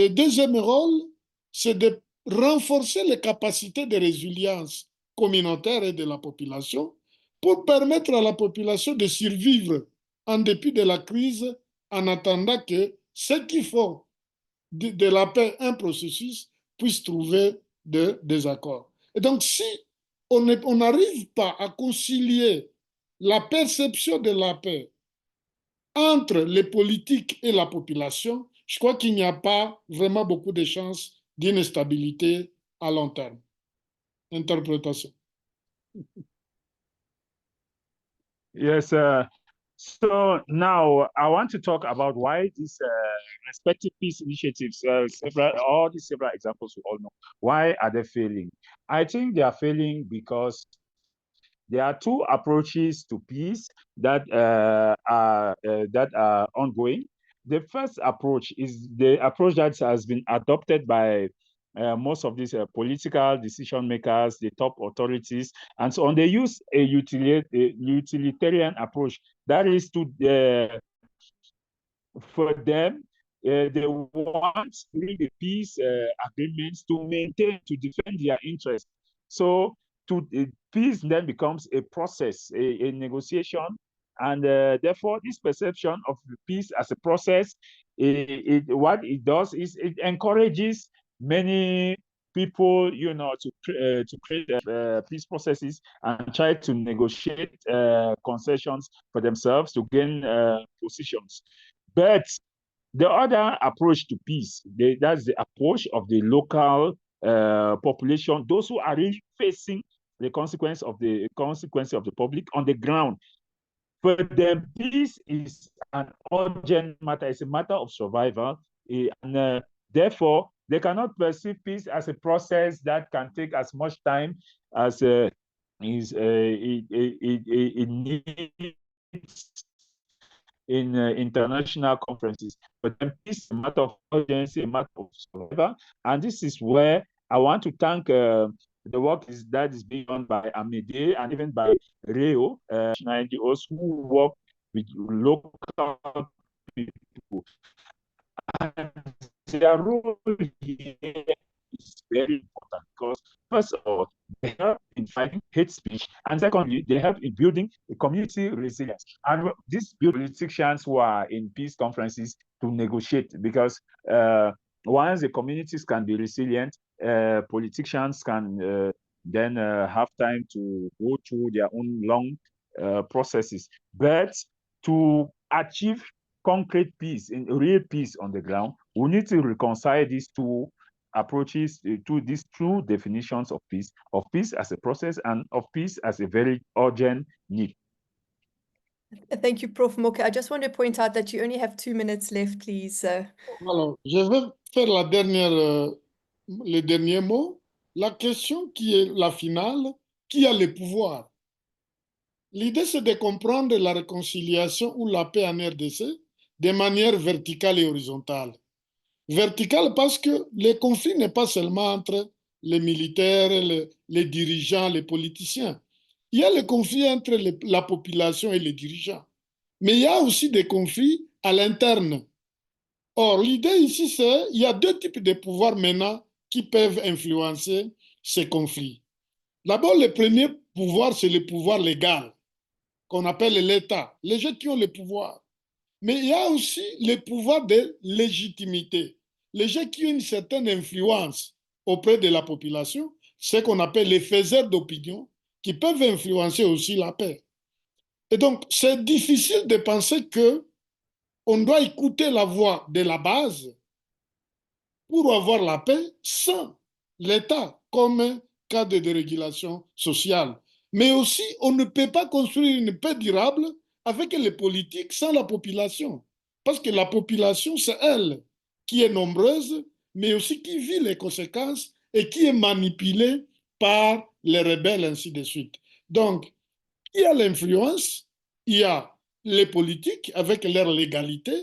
deuxième rôle, c'est de renforcer les capacités de résilience communautaire et de la population pour permettre à la population de survivre en dépit de la crise en attendant que ceux qui font de la paix un processus puissent trouver des accords. Et donc, si on n'arrive pas à concilier la perception de la paix entre les politiques et la population, je crois qu'il n'y a pas vraiment beaucoup de chances d'une stabilité à long terme. Interprétation. Yes, so now I want to talk about why these respective peace initiatives, all these several examples we all know, why are they failing? I think they are failing because there are two approaches to peace that are ongoing. The first approach is the approach that has been adopted by most of these political decision makers, the top authorities, and so on. They use a utilitarian approach. That is for them, they want the peace agreements to maintain, to defend their interests. So peace then becomes a process, a negotiation, and therefore this perception of peace as a process, what it does is it encourages many people, to create peace processes and try to negotiate concessions for themselves to gain positions. But the other approach to peace, that's the approach of the local population, those who are really facing the consequence of the public on the ground. For them, peace is an urgent matter. It's a matter of survival, and therefore they cannot perceive peace as a process that can take as much time as it needs in international conferences. But then peace is a matter of urgency, a matter of survival. And this is where I want to thank the work that is being done by Amedee and even by Rio, NGOs who work with local people. And their role here is very important because, first of all, they help in fighting hate speech, and secondly, they help in building a community resilience. And these politicians who are in peace conferences to negotiate, because once the communities can be resilient, politicians can then have time to go through their own long processes. But to achieve concrete peace, in real peace on the ground, we need to reconcile these two approaches to these two definitions of peace as a process and of peace as a very urgent need. Thank you, Prof Moke. I just want to point out that you only have 2 minutes left, please. Alors, je vais faire le dernier mot. La question qui est la finale, qui a le pouvoir? L'idée, c'est de comprendre la réconciliation ou la paix en RDC de manière verticale et horizontale. Verticale parce que le conflit n'est pas seulement entre les militaires, les dirigeants, les politiciens. Il y a le conflit entre la population et les dirigeants. Mais il y a aussi des conflits à l'interne. Or, l'idée ici, c'est qu'il y a deux types de pouvoirs maintenant qui peuvent influencer ces conflits. D'abord, le premier pouvoir, c'est le pouvoir légal, qu'on appelle l'État, les gens qui ont le pouvoir. Mais il y a aussi le pouvoir de légitimité, les gens qui ont une certaine influence auprès de la population, ce qu'on appelle les faiseurs d'opinion, qui peuvent influencer aussi la paix. Et donc, c'est difficile de penser qu'on doit écouter la voix de la base pour avoir la paix sans l'État comme cadre de régulation sociale. Mais aussi, on ne peut pas construire une paix durable avec les politiques sans la population. Parce que la population, c'est elle qui est nombreuse, mais aussi qui vit les conséquences et qui est manipulée par les rebelles, ainsi de suite. Donc, Il y a l'influence, il y a les politiques avec leur légalité,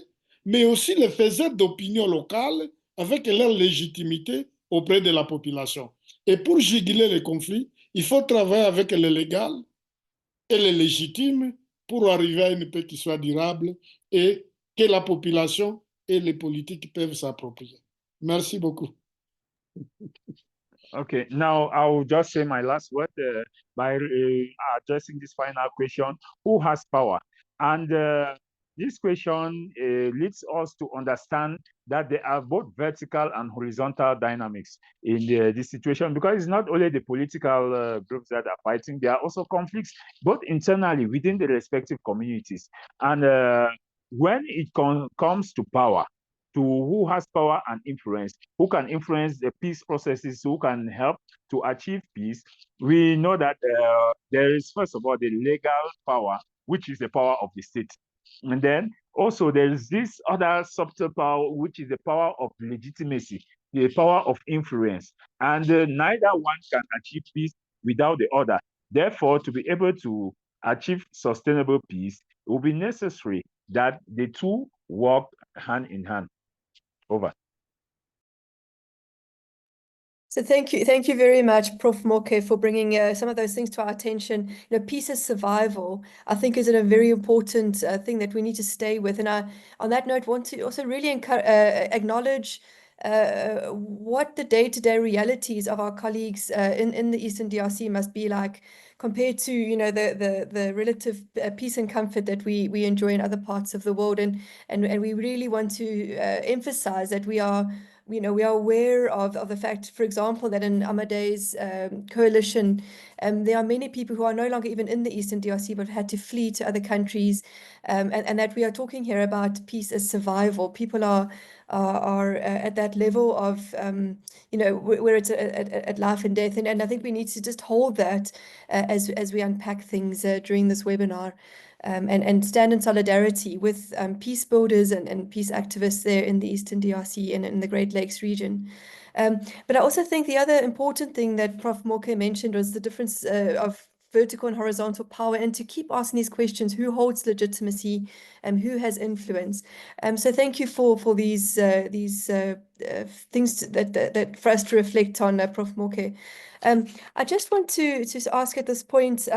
mais aussi les faiseurs d'opinion locale avec leur légitimité auprès de la population. Et pour juguler les conflits, il faut travailler avec le légal et le légitime pour arriver à une paix qui soit durable et que la population et les politiques peuvent s'approprier. Merci beaucoup. Okay, now I will just say my last word by addressing this final question: who has power? And this question leads us to understand that there are both vertical and horizontal dynamics in this situation, because it's not only the political groups that are fighting, there are also conflicts both internally within the respective communities. And when it comes to power, to who has power and influence, who can influence the peace processes, who can help to achieve peace, we know that there is, first of all, the legal power, which is the power of the state. And then also there is this other subtle power, which is the power of legitimacy, the power of influence. And neither one can achieve peace without the other. Therefore, to be able to achieve sustainable peace, it will be necessary that the two work hand in hand. Over. So thank you very much, Prof Moke, for bringing some of those things to our attention. You know, peace is survival, I think, is a very important thing that we need to stay with. And I, on that note, want to also really acknowledge what the day-to-day realities of our colleagues in the Eastern DRC must be like, compared to, you know, the relative peace and comfort that we enjoy in other parts of the world. And we really want to emphasize that we are, you know, we are aware of the fact, for example, that in Amedee's coalition, there are many people who are no longer even in the Eastern DRC, but had to flee to other countries, and that we are talking here about peace as survival. People are at that level of, you know, where it's at life and death. And I think we need to just hold that as we unpack things during this webinar. And stand in solidarity with peace builders and peace activists there in the Eastern DRC and in the Great Lakes region. But I also think the other important thing that Prof Moke mentioned was the difference of vertical and horizontal power, and to keep asking these questions: who holds legitimacy and who has influence? So thank you for these things that for us to reflect on, Prof Moke. I just want to ask at this point,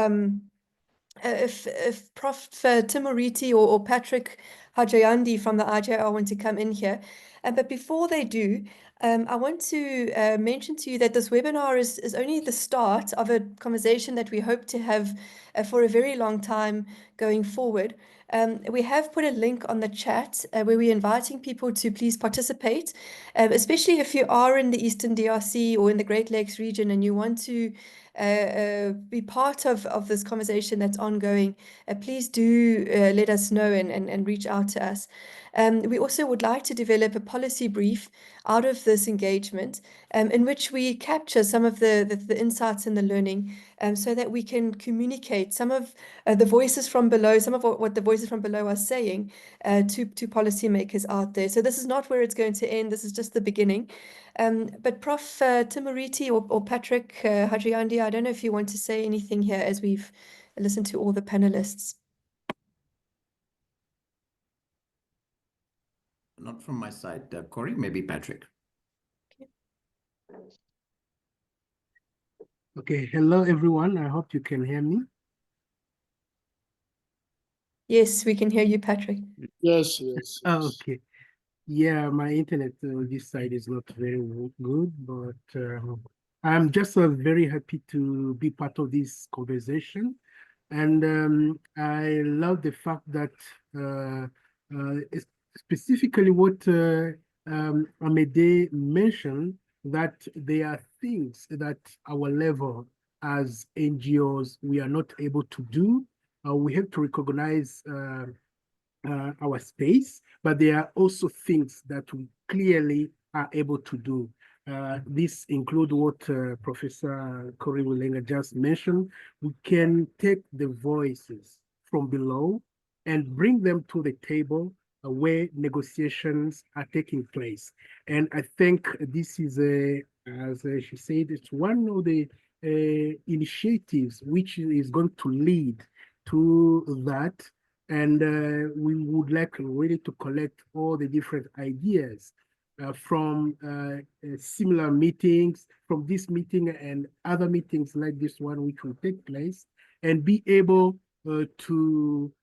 if Prof Murithi or Patrick Hajayandi from the IJR want to come in here. But before they do, I want to mention to you that this webinar is only the start of a conversation that we hope to have for a very long time going forward. We have put a link on the chat where we're inviting people to please participate, especially if you are in the Eastern DRC or in the Great Lakes region and you want to be part of this conversation that's ongoing. Please do let us know and reach out to us. We also would like to develop a policy brief out of this engagement in which we capture some of the insights and the learning, so that we can communicate some of the voices from below, some of what the voices from below are saying to policymakers out there. So this is not where it's going to end. This is just the beginning. But Prof Murithi or Patrick Hajayandi, I don't know if you want to say anything here as we've listened to all the panelists. Not from my side, Cori, maybe Patrick. Okay, hello everyone. I hope you can hear me. Yes, we can hear you, Patrick. Yes. Oh, okay. Yeah, my internet on this side is not very good, but I'm just very happy to be part of this conversation. And I love the fact that specifically what Amedee mentioned, that there are things that our level as NGOs we are not able to do. We have to recognize our space, but there are also things that we clearly are able to do. This include what Professor Cori Wielenga just mentioned. We can take the voices from below and bring them to the table where negotiations are taking place. And I think this is, as she said, it's one of the initiatives which is going to lead to that. And we would like really to collect all the different ideas from similar meetings, from this meeting and other meetings like this one, which will take place, and be able to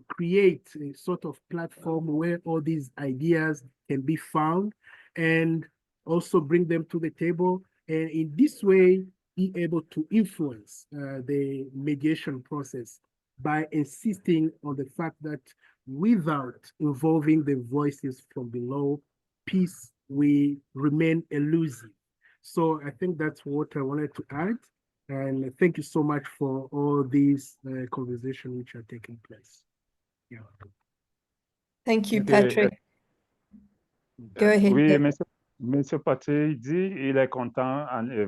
create a sort of platform where all these ideas can be found and also bring them to the table. And in this way, be able to influence the mediation process by insisting on the fact that without involving the voices from below, peace will remain elusive. So I think that's what I wanted to add. And thank you so much for all these conversations which are taking place. Yeah. Thank you, Patrick. Go ahead. Oui, Yep. Monsieur Patrick dit il est content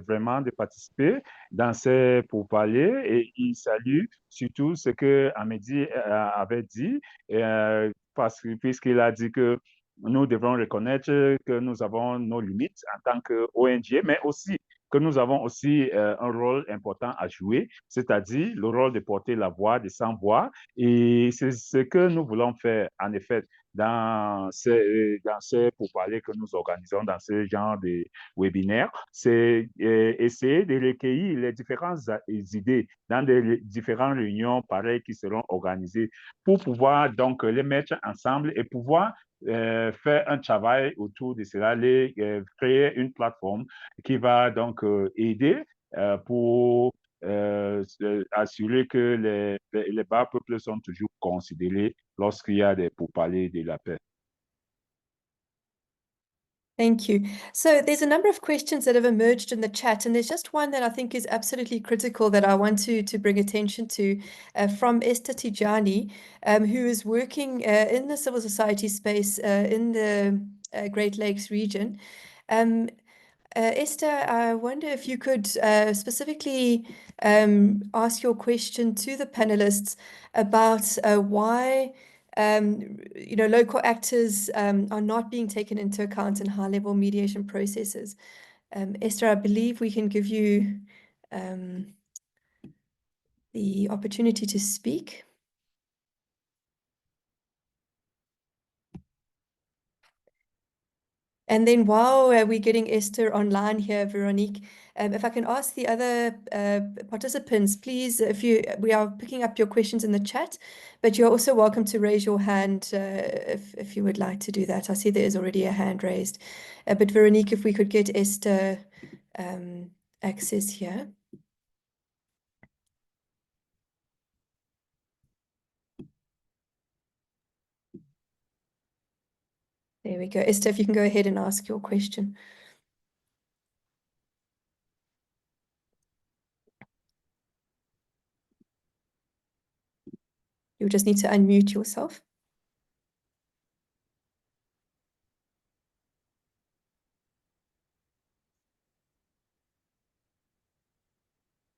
vraiment de participer dans ces pourparlers et il salue surtout ce que Amedee avait dit, puisqu'il a dit que nous devons reconnaître que nous avons nos limites en tant qu'ONG, mais aussi que nous avons aussi un rôle important à jouer, c'est-à-dire le rôle de porter la voix des sans-voix. Et c'est ce que nous voulons faire, en effet, dans ces pourparlers que nous organisons, dans ce genre de webinaire, c'est essayer de recueillir les différentes idées dans des différentes réunions pareilles qui seront organisées pour pouvoir donc les mettre ensemble et pouvoir faire un travail autour de cela, créer une plateforme qui va donc aider pour assurer que les bas peuples sont toujours considérés lorsqu'il y a des pourparlers de la paix. Thank you. So there's a number of questions that have emerged in the chat, and there's just one that I think is absolutely critical that I want to bring attention to from Esther Tijani, who is working in the civil society space in the Great Lakes region. Esther, I wonder if you could specifically ask your question to the panelists about why local actors are not being taken into account in high-level mediation processes. Esther, I believe we can give you the opportunity to speak. And then while we're getting Esther online here, Veronique, if I can ask the other participants, please, we are picking up your questions in the chat, but you're also welcome to raise your hand if you would like to do that. I see there is already a hand raised. But Veronique, if we could get Esther access here. There we go. Esther, if you can go ahead and ask your question. You just need to unmute yourself.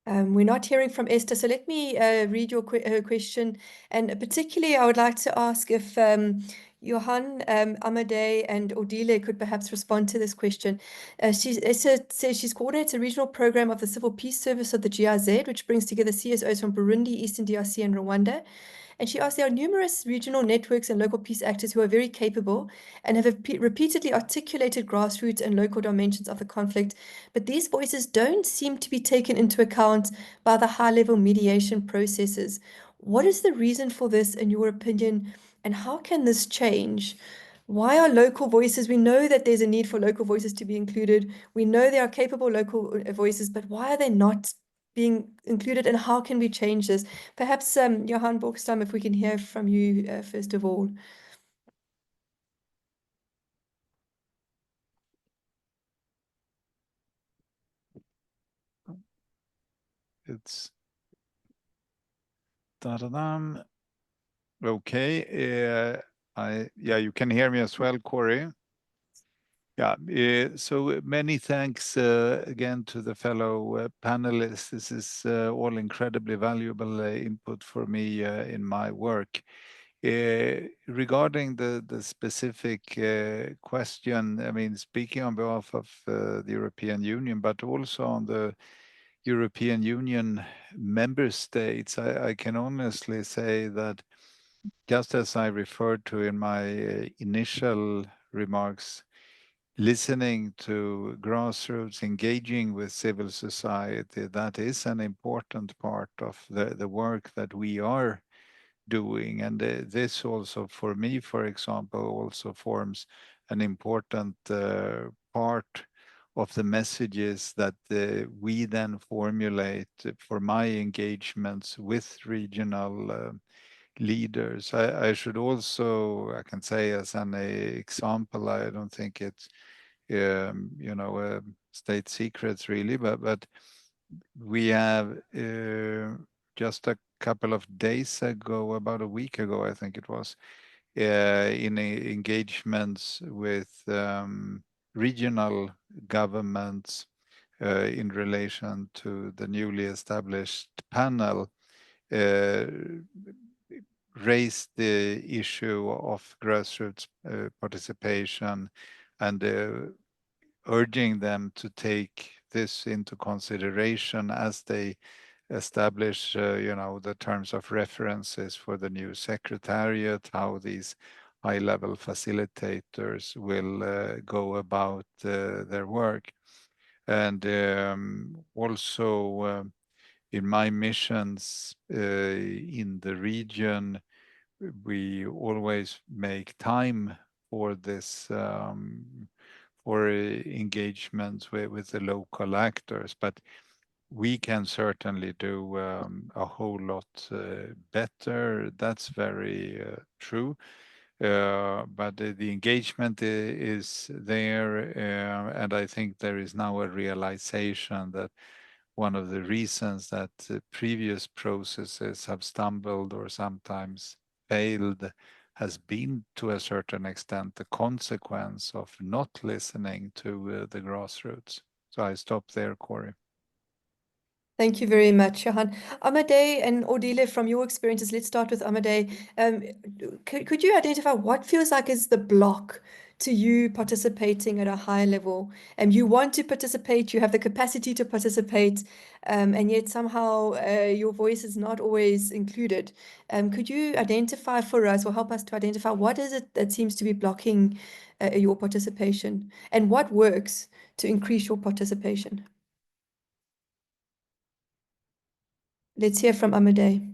We're not hearing from Esther, so let me read her question. And particularly, I would like to ask if Johan, Amedee, and Odile could perhaps respond to this question. Esther says she's coordinates a regional program of the Civil Peace Service of the GIZ, which brings together CSOs from Burundi, Eastern DRC, and Rwanda. And she asked, there are numerous regional networks and local peace actors who are very capable and have repeatedly articulated grassroots and local dimensions of the conflict, but these voices don't seem to be taken into account by the high-level mediation processes. What is the reason for this, in your opinion, and how can this change? Why are local voices, we know that there's a need for local voices to be included. We know there are capable local voices, but why are they not being included, and how can we change this? Perhaps Johan Borgstam, if we can hear from you first of all. It's okay. Yeah, you can hear me as well, Cori. Yeah, so many thanks again to the fellow panelists. This is all incredibly valuable input for me in my work. Regarding the specific question, I mean, speaking on behalf of the European Union, but also on the European Union member states, I can honestly say that just as I referred to in my initial remarks, listening to grassroots, engaging with civil society, that is an important part of the work that we are doing. And this also, for me, for example, also forms an important part of the messages that we then formulate for my engagements with regional leaders. I should also, I can say as an example, I don't think it's, you know, state secrets really, but we have just a couple of days ago, about a week ago, I think it was, in engagements with regional governments in relation to the newly established panel, raised the issue of grassroots participation and urging them to take this into consideration as they establish, you know, the terms of references for the new secretariat, how these high-level facilitators will go about their work. And also in my missions in the region, we always make time for this, for engagement with the local actors, but we can certainly do a whole lot better. That's very true. But the engagement is there, and I think there is now a realization that one of the reasons that previous processes have stumbled or sometimes failed has been, to a certain extent, the consequence of not listening to the grassroots. So I stop there, Cori. Thank you very much, Johan. Amedee and Odile, from your experiences, let's start with Amedee. Could you identify what feels like is the block to you participating at a high level? You want to participate, you have the capacity to participate, and yet somehow your voice is not always included. Could you identify for us, or help us to identify, what is it that seems to be blocking your participation, and what works to increase your participation? Let's hear from Amedee.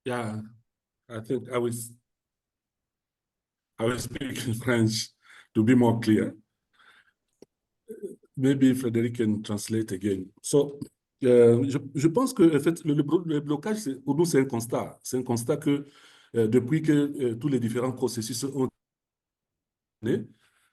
Yeah, I think I will speak in French to be more clear. Maybe Federick can translate again. So, je pense que en fait, le blocage, pour nous, c'est un constat. C'est un constat que depuis que tous les différents processus ont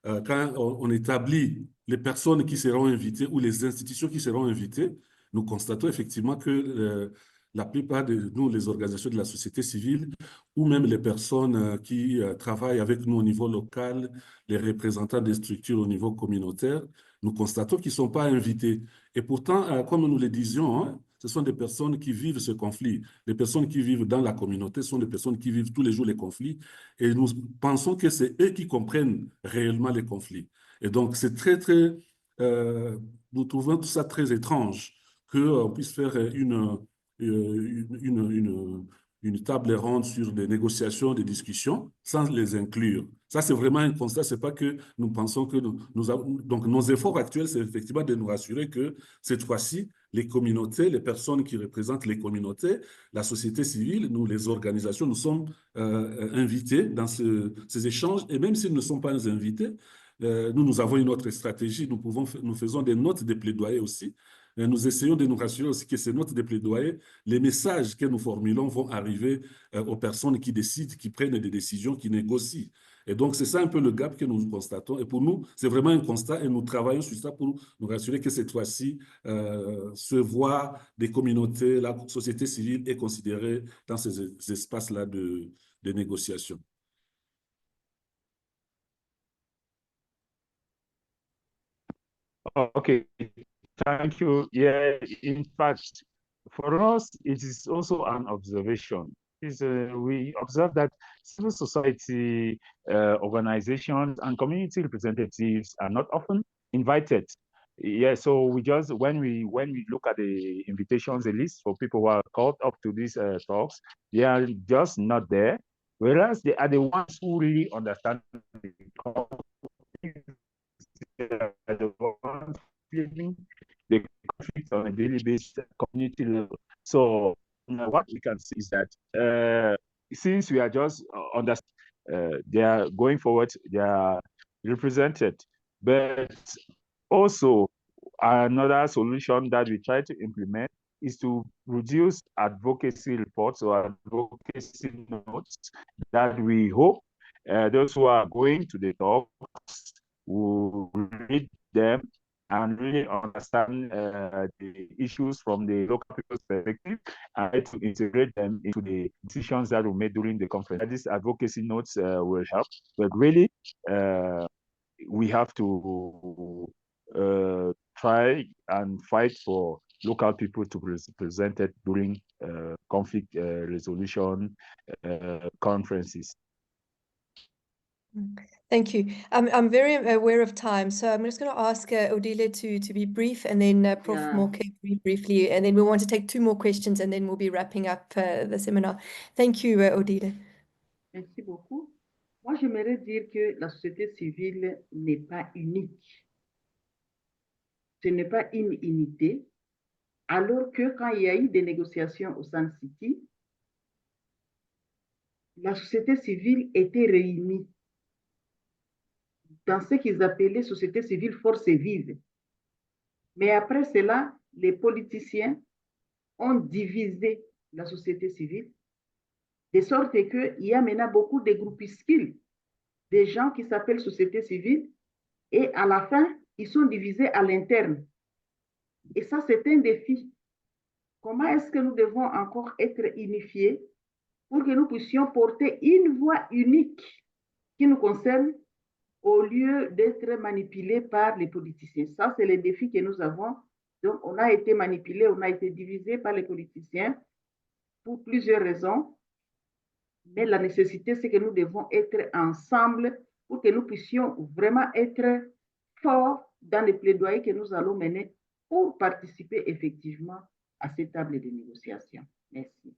quand on établit les personnes qui seront invitées ou les institutions qui seront invitées, nous constatons effectivement que la plupart de nous, les organisations de la société civile, ou même les personnes qui travaillent avec nous au niveau local, les représentants des structures au niveau communautaire, nous constatons qu'ils ne sont pas invités. Et pourtant, comme nous le disions, hein, ce sont des personnes qui vivent ce conflit. Les personnes qui vivent dans la communauté sont des personnes qui vivent tous les jours les conflits. Et nous pensons que c'est eux qui comprennent réellement les conflits. Et donc, c'est très, très... nous trouvons tout ça très étrange qu'on puisse faire une table ronde sur des négociations, des discussions, sans les inclure. Ça, c'est vraiment un constat. Ce n'est pas que nous pensons que donc, nos efforts actuels, c'est effectivement de nous rassurer que cette fois-ci, les communautés, les personnes qui représentent les communautés, la société civile, nous, les organisations, nous sommes invités dans ces échanges. Et même s'ils ne sont pas invités, nous avons une autre stratégie. Nous faisons des notes de plaidoyer aussi. Nous essayons de nous rassurer aussi que ces notes de plaidoyer, les messages que nous formulons vont arriver aux personnes qui décident, qui prennent des décisions, qui négocient. Et donc, c'est ça un peu le gap que nous constatons. Et pour nous, c'est vraiment un constat et nous travaillons sur ça pour nous rassurer que cette fois-ci, se voit des communautés, la société civile est considérée dans ces espaces-là de négociation. Okay, thank you. Yeah, in fact, for us, it is also an observation. We observe that civil society organizations and community representatives are not often invited. Yeah, so when we look at the invitations, the list for people who are called up to these talks, they are just not there. Whereas they are the ones who really understand the ones feeling the conflict on a daily basis at community level. So what we can see is that since we are just they are going forward, they are represented, but also another solution that we try to implement is to produce advocacy reports or advocacy notes that we hope those who are going to the talks will read them and really understand the issues from the local people's perspective and to integrate them into the decisions that were made during the conference. These advocacy notes will help, but really we have to try and fight for local people to be presented during conflict resolution conferences. Thank you. I'm very aware of time, so I'm just going to ask Odile to be brief, and then Prof Moke briefly, and then we want to take 2 more questions, and then we'll be wrapping up the seminar. Thank you, Odile. Merci beaucoup. Moi, j'aimerais dire que la société civile n'est pas unique. Ce n'est pas une unité, alors que quand il y a eu des négociations au Sun City, la société civile était réunie dans ce qu'ils appelaient société civile force vive. Mais après cela, les politiciens ont divisé la société civile, de sorte qu'il y a maintenant beaucoup de groupuscules, des gens qui s'appellent société civile, et à la fin, ils sont divisés à l'interne. Et ça, c'est un défi. Comment est-ce que nous devons encore être unifiés pour que nous puissions porter une voix unique qui nous concerne au lieu d'être manipulés par les politiciens? Ça, c'est le défi que nous avons. Donc, on a été manipulés, on a été divisés par les politiciens pour plusieurs raisons. Mais la nécessité, c'est que nous devons être ensemble pour que nous puissions vraiment être forts dans les plaidoyers que nous allons mener pour participer effectivement à cette table de négociation. Merci.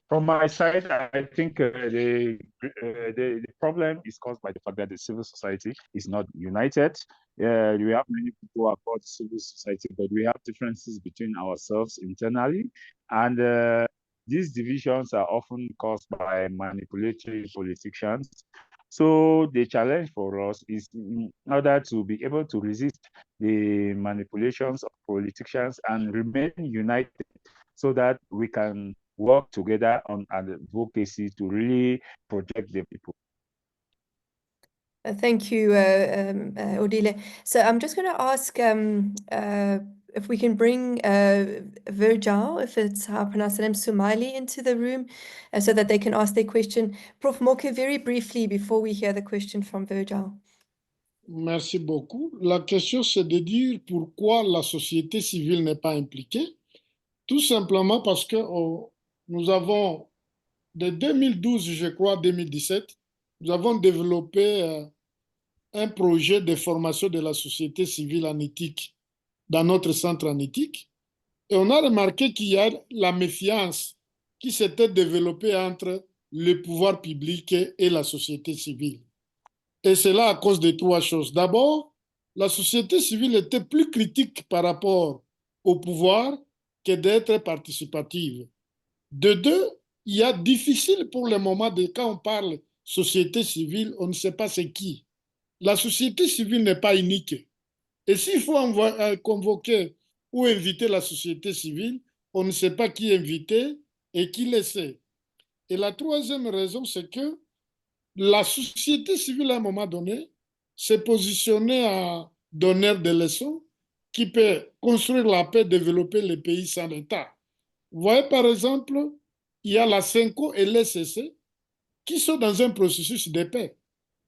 From my side, I think the problem is caused by the fact that the civil society is not united. We have many people who are called civil society, but we have differences between ourselves internally. And these divisions are often caused by manipulatory politicians. So the challenge for us is in order to be able to resist the manipulations of politicians and remain united so that we can work together on advocacy to really protect the people. Thank you, Odile. So I'm just going to ask if we can bring Virgil, if it's how I pronounce the name, Sumaili, into the room so that they can ask their question. Prof Moke, very briefly before we hear the question from Virgil. Merci beaucoup. La question, c'est de dire pourquoi la société civile n'est pas impliquée. Tout simplement parce que nous avons, de 2012, je crois, 2017, nous avons développé un projet de formation de la société civile en éthique dans notre centre en éthique. Et on a remarqué qu'il y a la méfiance qui s'était développée entre le pouvoir public et la société civile. Et c'est là à cause de 3 choses. D'abord, la société civile était plus critique par rapport au pouvoir que d'être participative. De 2, il y a difficile pour le moment de quand on parle société civile, on ne sait pas c'est qui. La société civile n'est pas unique. Et s'il faut convoquer ou inviter la société civile, on ne sait pas qui inviter et qui laisser. Et la 3e raison, c'est que la société civile, à un moment donné, s'est positionnée à donneur de leçons qui peut construire la paix, développer les pays sans l'État. Vous voyez, par exemple, il y a la CENCO et l'SCC qui sont dans un processus de paix.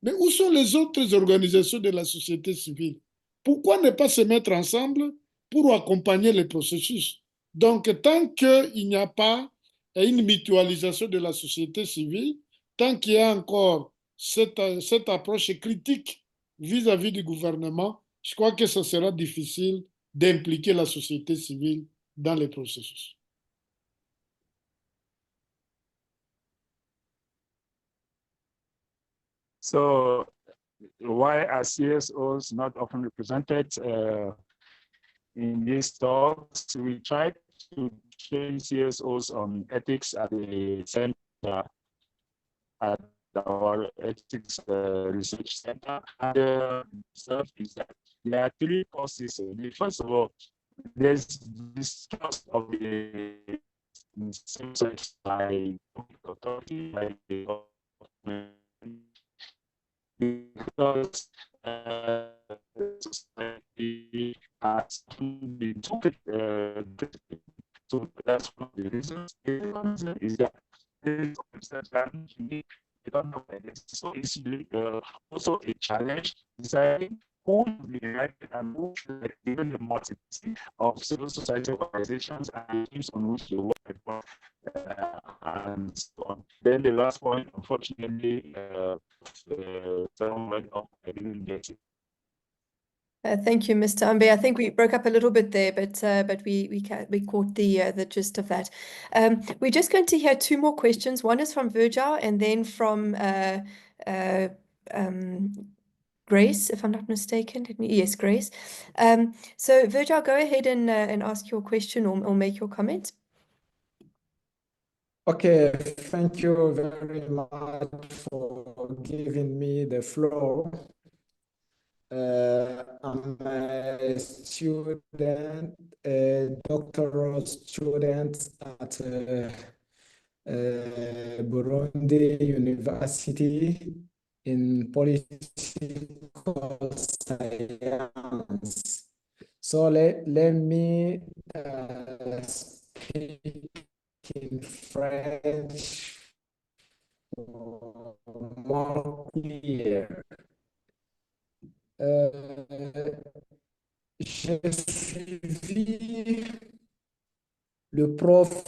Mais où sont les autres organisations de la société civile? pourquoi ne pas se mettre ensemble pour accompagner les processus? Donc, tant qu'il n'y a pas une mutualisation de la société civile, tant qu'il y a encore cette approche critique vis-à-vis du gouvernement, je crois que ce sera difficile d'impliquer la société civile dans les processus. So why are CSOs not often represented in these talks? We try to train CSOs on ethics at the center, at our ethics research center. And the stuff is that there are three causes. First of all, there's distrust of the civil society by authority, by the government, because society has been too so that's one of the reasons. The reason is that so it's also a challenge deciding who should be elected and who should be given the multiplicity of civil society organizations and teams on which they work and so on. Then the last point, unfortunately, someone went off, I didn't get it. Thank you, Mr. Ambe. I think we broke up a little bit there, but we caught the gist of that. We're just going to hear two more questions. One is from Virgil and then from Grace, if I'm not mistaken. Yes, Grace. So Virgil, go ahead and ask your question or make your comment. Okay, thank you very much for giving me the floor. I'm a student, a doctoral student at Burundi University in political science. So let me speak in French more clear. J'ai suivi le prof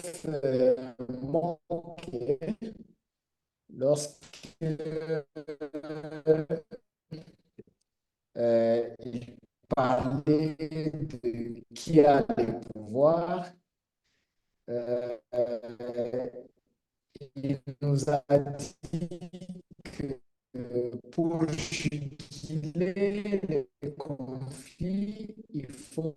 Moke lorsqu'il il parlait de qui a le pouvoir. Il nous a dit que pour juguler les conflits, il faut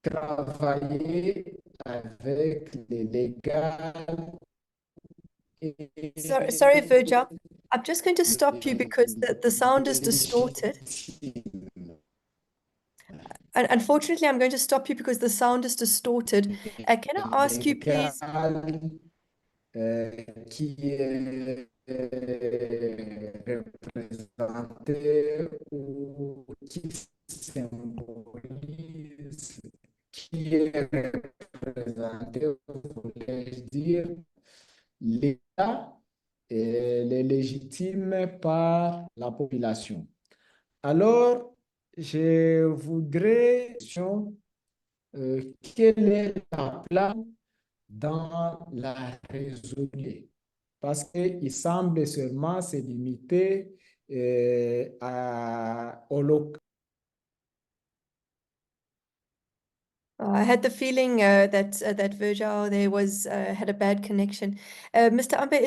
travailler avec les légales. Sorry, Virgil. I'm just going to stop you because the sound is distorted. Unfortunately, I'm going to stop you because the sound is distorted. Can I ask you, please? Qui est représenté ou qui symbolise, qui est représenté, voulais-je dire, l'État est légitime par la population. Alors, je voudrais quelle est la place dans la résolution, parce qu'il semble seulement se limiter au local. I had the feeling that Virgil there was had a bad connection. Mr. Ambe,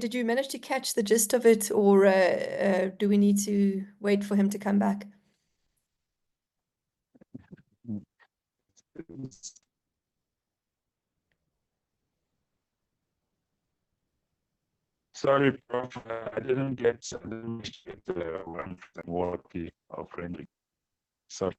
did you manage to catch the gist of it, or do we need to wait for him to come back? Sorry, Prof. I didn't get one working or friendly. Sorry.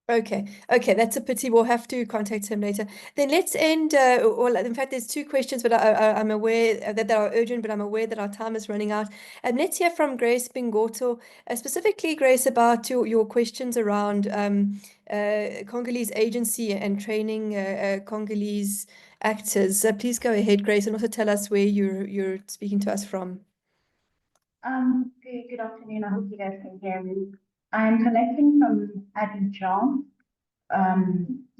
Okay, that's a pity. We'll have to contact him later. Then let's end, well, in fact, there's two questions, but I'm aware that they are urgent, but I'm aware that our time is running out. And let's hear from Grace Bingoto, specifically, Grace, about your questions around Congolese agency and training Congolese actors. Please go ahead, Grace, and also tell us where you're speaking to us from. Good afternoon. I hope you guys can hear me. I'm connecting from Abidjan.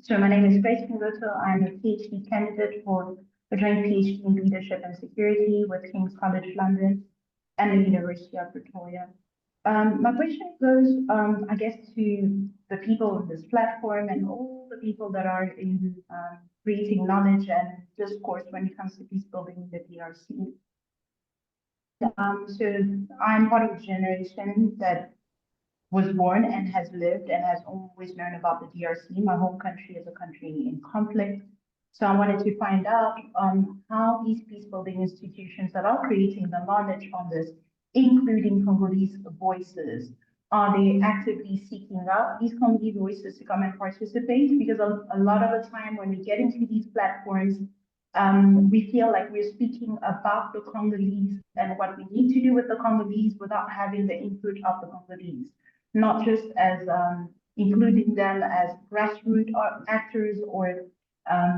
So my name is Grace Pingoto. I'm a PhD candidate for a joint PhD in leadership and security with King's College London and the University of Pretoria. My question goes, I guess, to the people on this platform and all the people that are in creating knowledge and discourse when it comes to peace building in the DRC. So I'm part of a generation that was born and has lived and has always known about the DRC. My home country is a country in conflict. So I wanted to find out how these peace building institutions that are creating the knowledge on this, including Congolese voices, are they actively seeking out these Congolese voices to come and participate? Because a lot of the time when we get into these platforms, we feel like we're speaking about the Congolese and what we need to do with the Congolese without having the input of the Congolese, not just as including them as grassroots actors or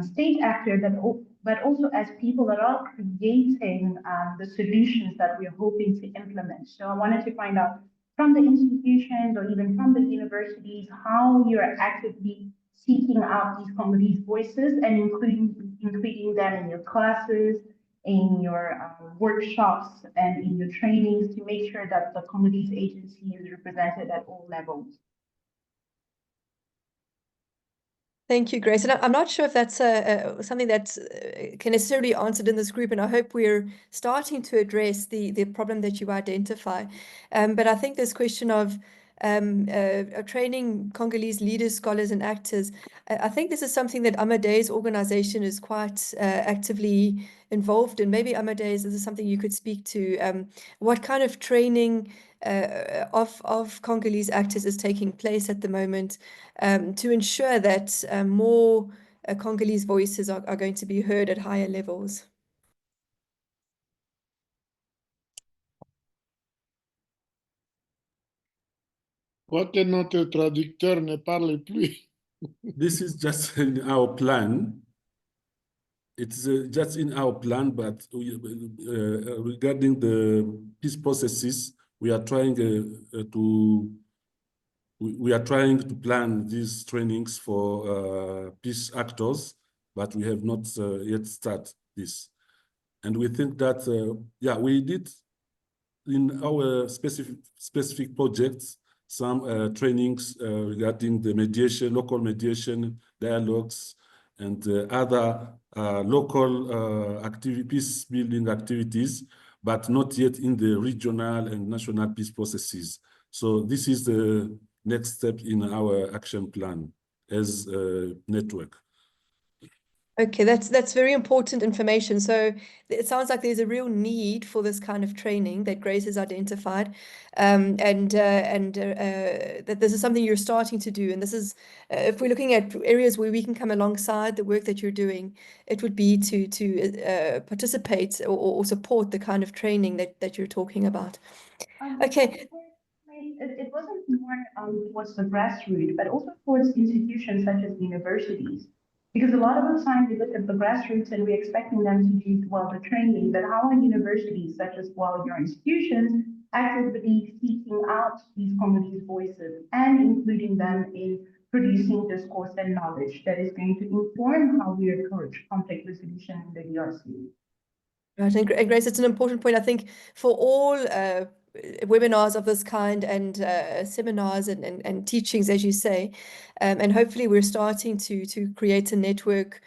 state actors, but also as people that are creating the solutions that we're hoping to implement. So I wanted to find out from the institutions or even from the universities how you're actively seeking out these Congolese voices and including them in your classes, in your workshops, and in your trainings to make sure that the Congolese agency is represented at all levels. Thank you, Grace. And I'm not sure if that's something that can necessarily be answered in this group, and I hope we're starting to address the problem that you identify. But I think this question of training Congolese leaders, scholars, and actors, I think this is something that Amedee's organization is quite actively involved in. Maybe Amedee, this is something you could speak to. What kind of training of Congolese actors is taking place at the moment to ensure that more Congolese voices are going to be heard at higher levels? Quoique notre traducteur ne parle plus. This is just in our plan. It's just in our plan, but regarding the peace processes, we are trying to plan these trainings for peace actors, but we have not yet started this. And we think that, yeah, we did in our specific projects some trainings regarding the mediation, local mediation, dialogues, and other local peace building activities, but not yet in the regional and national peace processes. So this is the next step in our action plan as a network. Okay, that's very important information. So it sounds like there's a real need for this kind of training that Grace has identified, and that this is something you're starting to do. And this is, if we're looking at areas where we can come alongside the work that you're doing, it would be to participate or support the kind of training that you're talking about. Okay. It wasn't more towards the grassroots, but also towards institutions such as universities. Because a lot of the time we look at the grassroots and we're expecting them to do, well, the training, but how are universities such as, well, your institutions actively seeking out these Congolese voices and including them in producing discourse and knowledge that is going to inform how we approach conflict resolution in the DRC? Right, and Grace, it's an important point, I think, for all webinars of this kind and seminars and teachings, as you say, and hopefully we're starting to create a network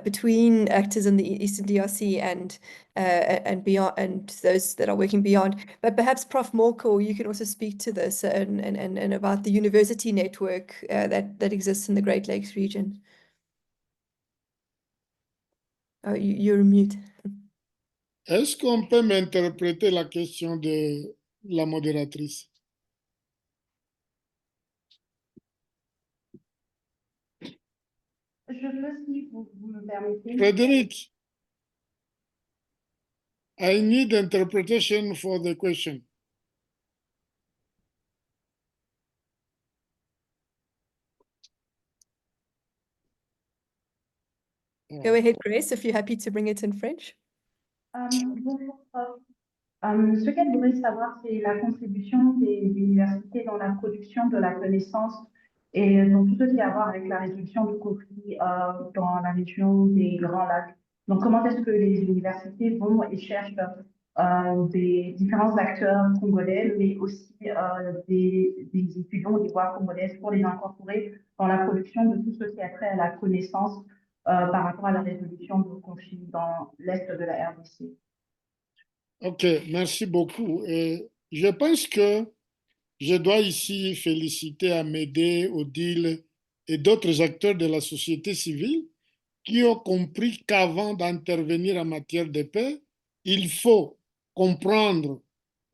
between actors in the Eastern DRC and beyond, and those that are working beyond. But perhaps Prof Moke, you can also speak to this and about the university network that exists in the Great Lakes region. Oh, you're mute. Est-ce qu'on peut m'interpréter la question de la modératrice? Je veux, si vous me permettez. Frederick, I need interpretation for the question. Go ahead, Grace, if you're happy to bring it in French. Bonjour, Prof. Ce qu'elle voudrait savoir, c'est la contribution des universités dans la production de la connaissance et dans tout ce qui a à voir avec la résolution du conflit dans la région des Grands Lacs. Donc, comment est-ce que les universités vont et cherchent des différents acteurs congolais, mais aussi des étudiants d'ivoire congolaises pour les incorporer dans la production de tout ce qui a trait à la connaissance par rapport à la résolution du conflit dans l'Est de la RDC. Ok, merci beaucoup. Et je pense que je dois ici féliciter Amedee, Odile et d'autres acteurs de la société civile qui ont compris qu'avant d'intervenir en matière de paix, il faut comprendre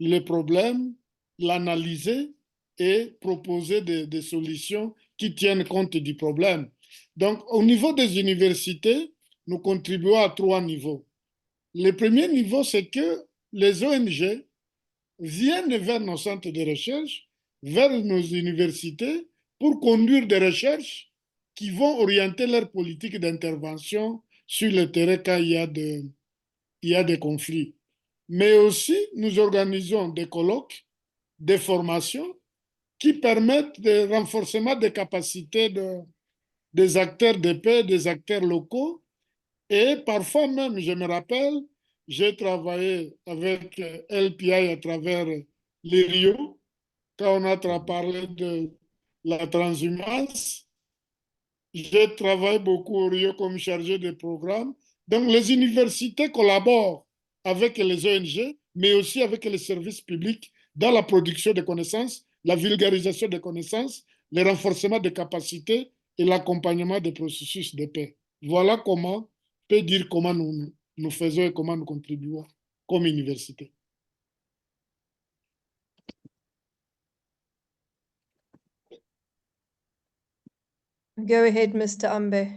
le problème, l'analyser et proposer des solutions qui tiennent compte du problème. Donc, au niveau des universités, nous contribuons à 3 niveaux. Le premier niveau, c'est que les ONG viennent vers nos centres de recherche, vers nos universités, pour conduire des recherches qui vont orienter leur politique d'intervention sur le terrain quand il y a des conflits. Mais aussi, nous organisons des colloques, des formations qui permettent le renforcement des capacités des acteurs de paix, des acteurs locaux. Et parfois même, je me rappelle, j'ai travaillé avec LPI à travers les Rio, quand on a parlé de la transhumance. Je travaille beaucoup au Rio comme chargé de programme. Donc, les universités collaborent avec les ONG, mais aussi avec les services publics dans la production de connaissances, la vulgarisation des connaissances, le renforcement des capacités et l'accompagnement des processus de paix. Voilà comment peut dire comment nous faisons et comment nous contribuons comme université. Go ahead, Mr. Ambe.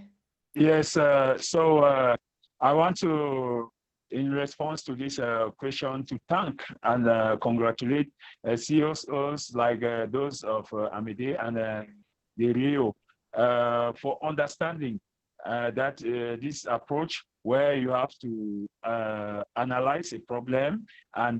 Yes, I want to, in response to this question, to thank and congratulate CEOs like those of Amedee and the Rio for understanding that this approach where you have to analyze a problem and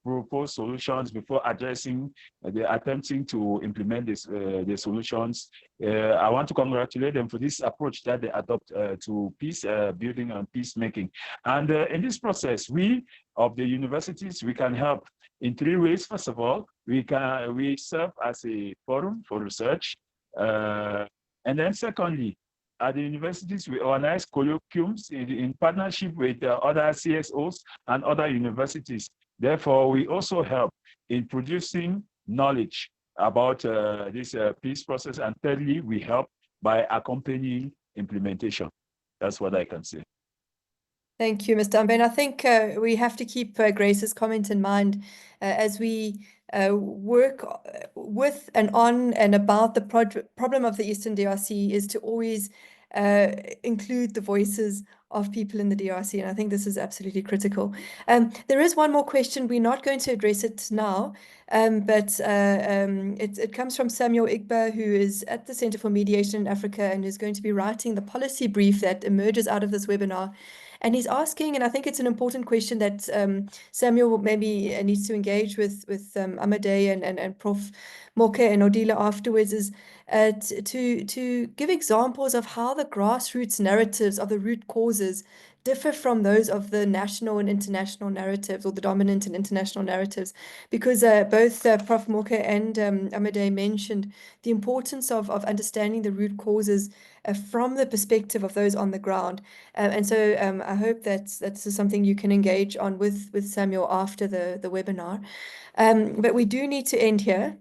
propose solutions before attempting to implement the solutions. I want to congratulate them for this approach that they adopt to peace building and peacemaking. And in this process, we of the universities, we can help in 3 ways. First of all, we serve as a forum for research. And then secondly, at the universities, we organize colloquiums in partnership with other CSOs and other universities. Therefore, we also help in producing knowledge about this peace process. And thirdly, we help by accompanying implementation. That's what I can say. Thank you, Mr. Ambe. And I think we have to keep Grace's comment in mind as we work with and on and about the problem of the Eastern DRC is to always include the voices of people in the DRC. And I think this is absolutely critical. There is one more question. We're not going to address it now, but it comes from Samuel Igba, who is at the Center for Mediation in Africa and is going to be writing the policy brief that emerges out of this webinar. And he's asking, and I think it's an important question that Samuel maybe needs to engage with Amedee and Prof Moke and Odile afterwards, is to give examples of how the grassroots narratives of the root causes differ from those of the national and international narratives, or the dominant and international narratives, because both Prof Moke and Amedee mentioned the importance of understanding the root causes from the perspective of those on the ground. And so I hope that's something you can engage on with Samuel after the webinar. But we do need to end here.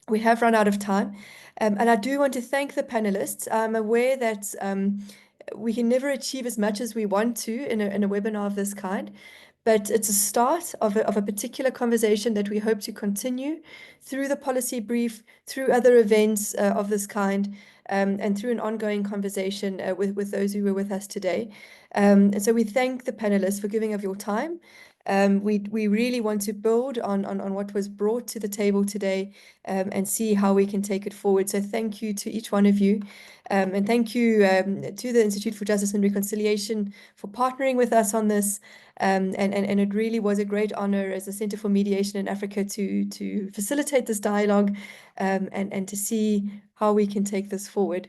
We have run out of time. And I do want to thank the panelists. I'm aware that we can never achieve as much as we want to in a webinar of this kind, but it's a start of a particular conversation that we hope to continue through the policy brief, through other events of this kind, and through an ongoing conversation with those who were with us today. And so we thank the panelists for giving of your time We really want to build on what was brought to the table today and see how we can take it forward. So thank you to each one of you. And thank you to the Institute for Justice and Reconciliation for partnering with us on this. And it really was a great honor as the Center for Mediation in Africa to facilitate this dialogue and to see how we can take this forward.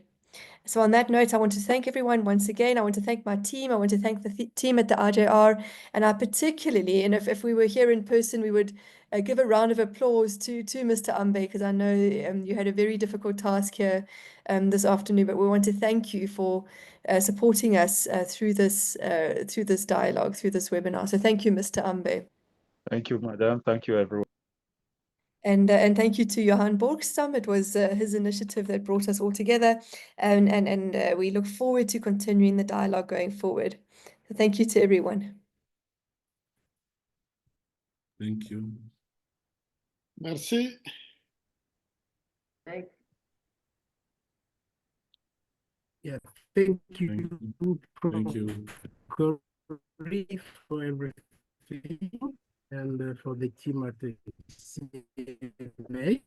So on that note, I want to thank everyone once again. I want to thank my team. I want to thank the team at the RJR. And I particularly, and if we were here in person, we would give a round of applause to Mr. Ambe, because I know you had a very difficult task here this afternoon, but we want to thank you for supporting us through this dialogue, through this webinar. So thank you, Mr. Ambe. Thank you, Madam. Thank you, everyone. And thank you to Johan Borgstam. It was his initiative that brought us all together. And we look forward to continuing the dialogue going forward. So thank you to everyone. Thank you. Merci. Thanks. Yeah, thank you, Thank you. Cori, for everything, and for the team at the CMA.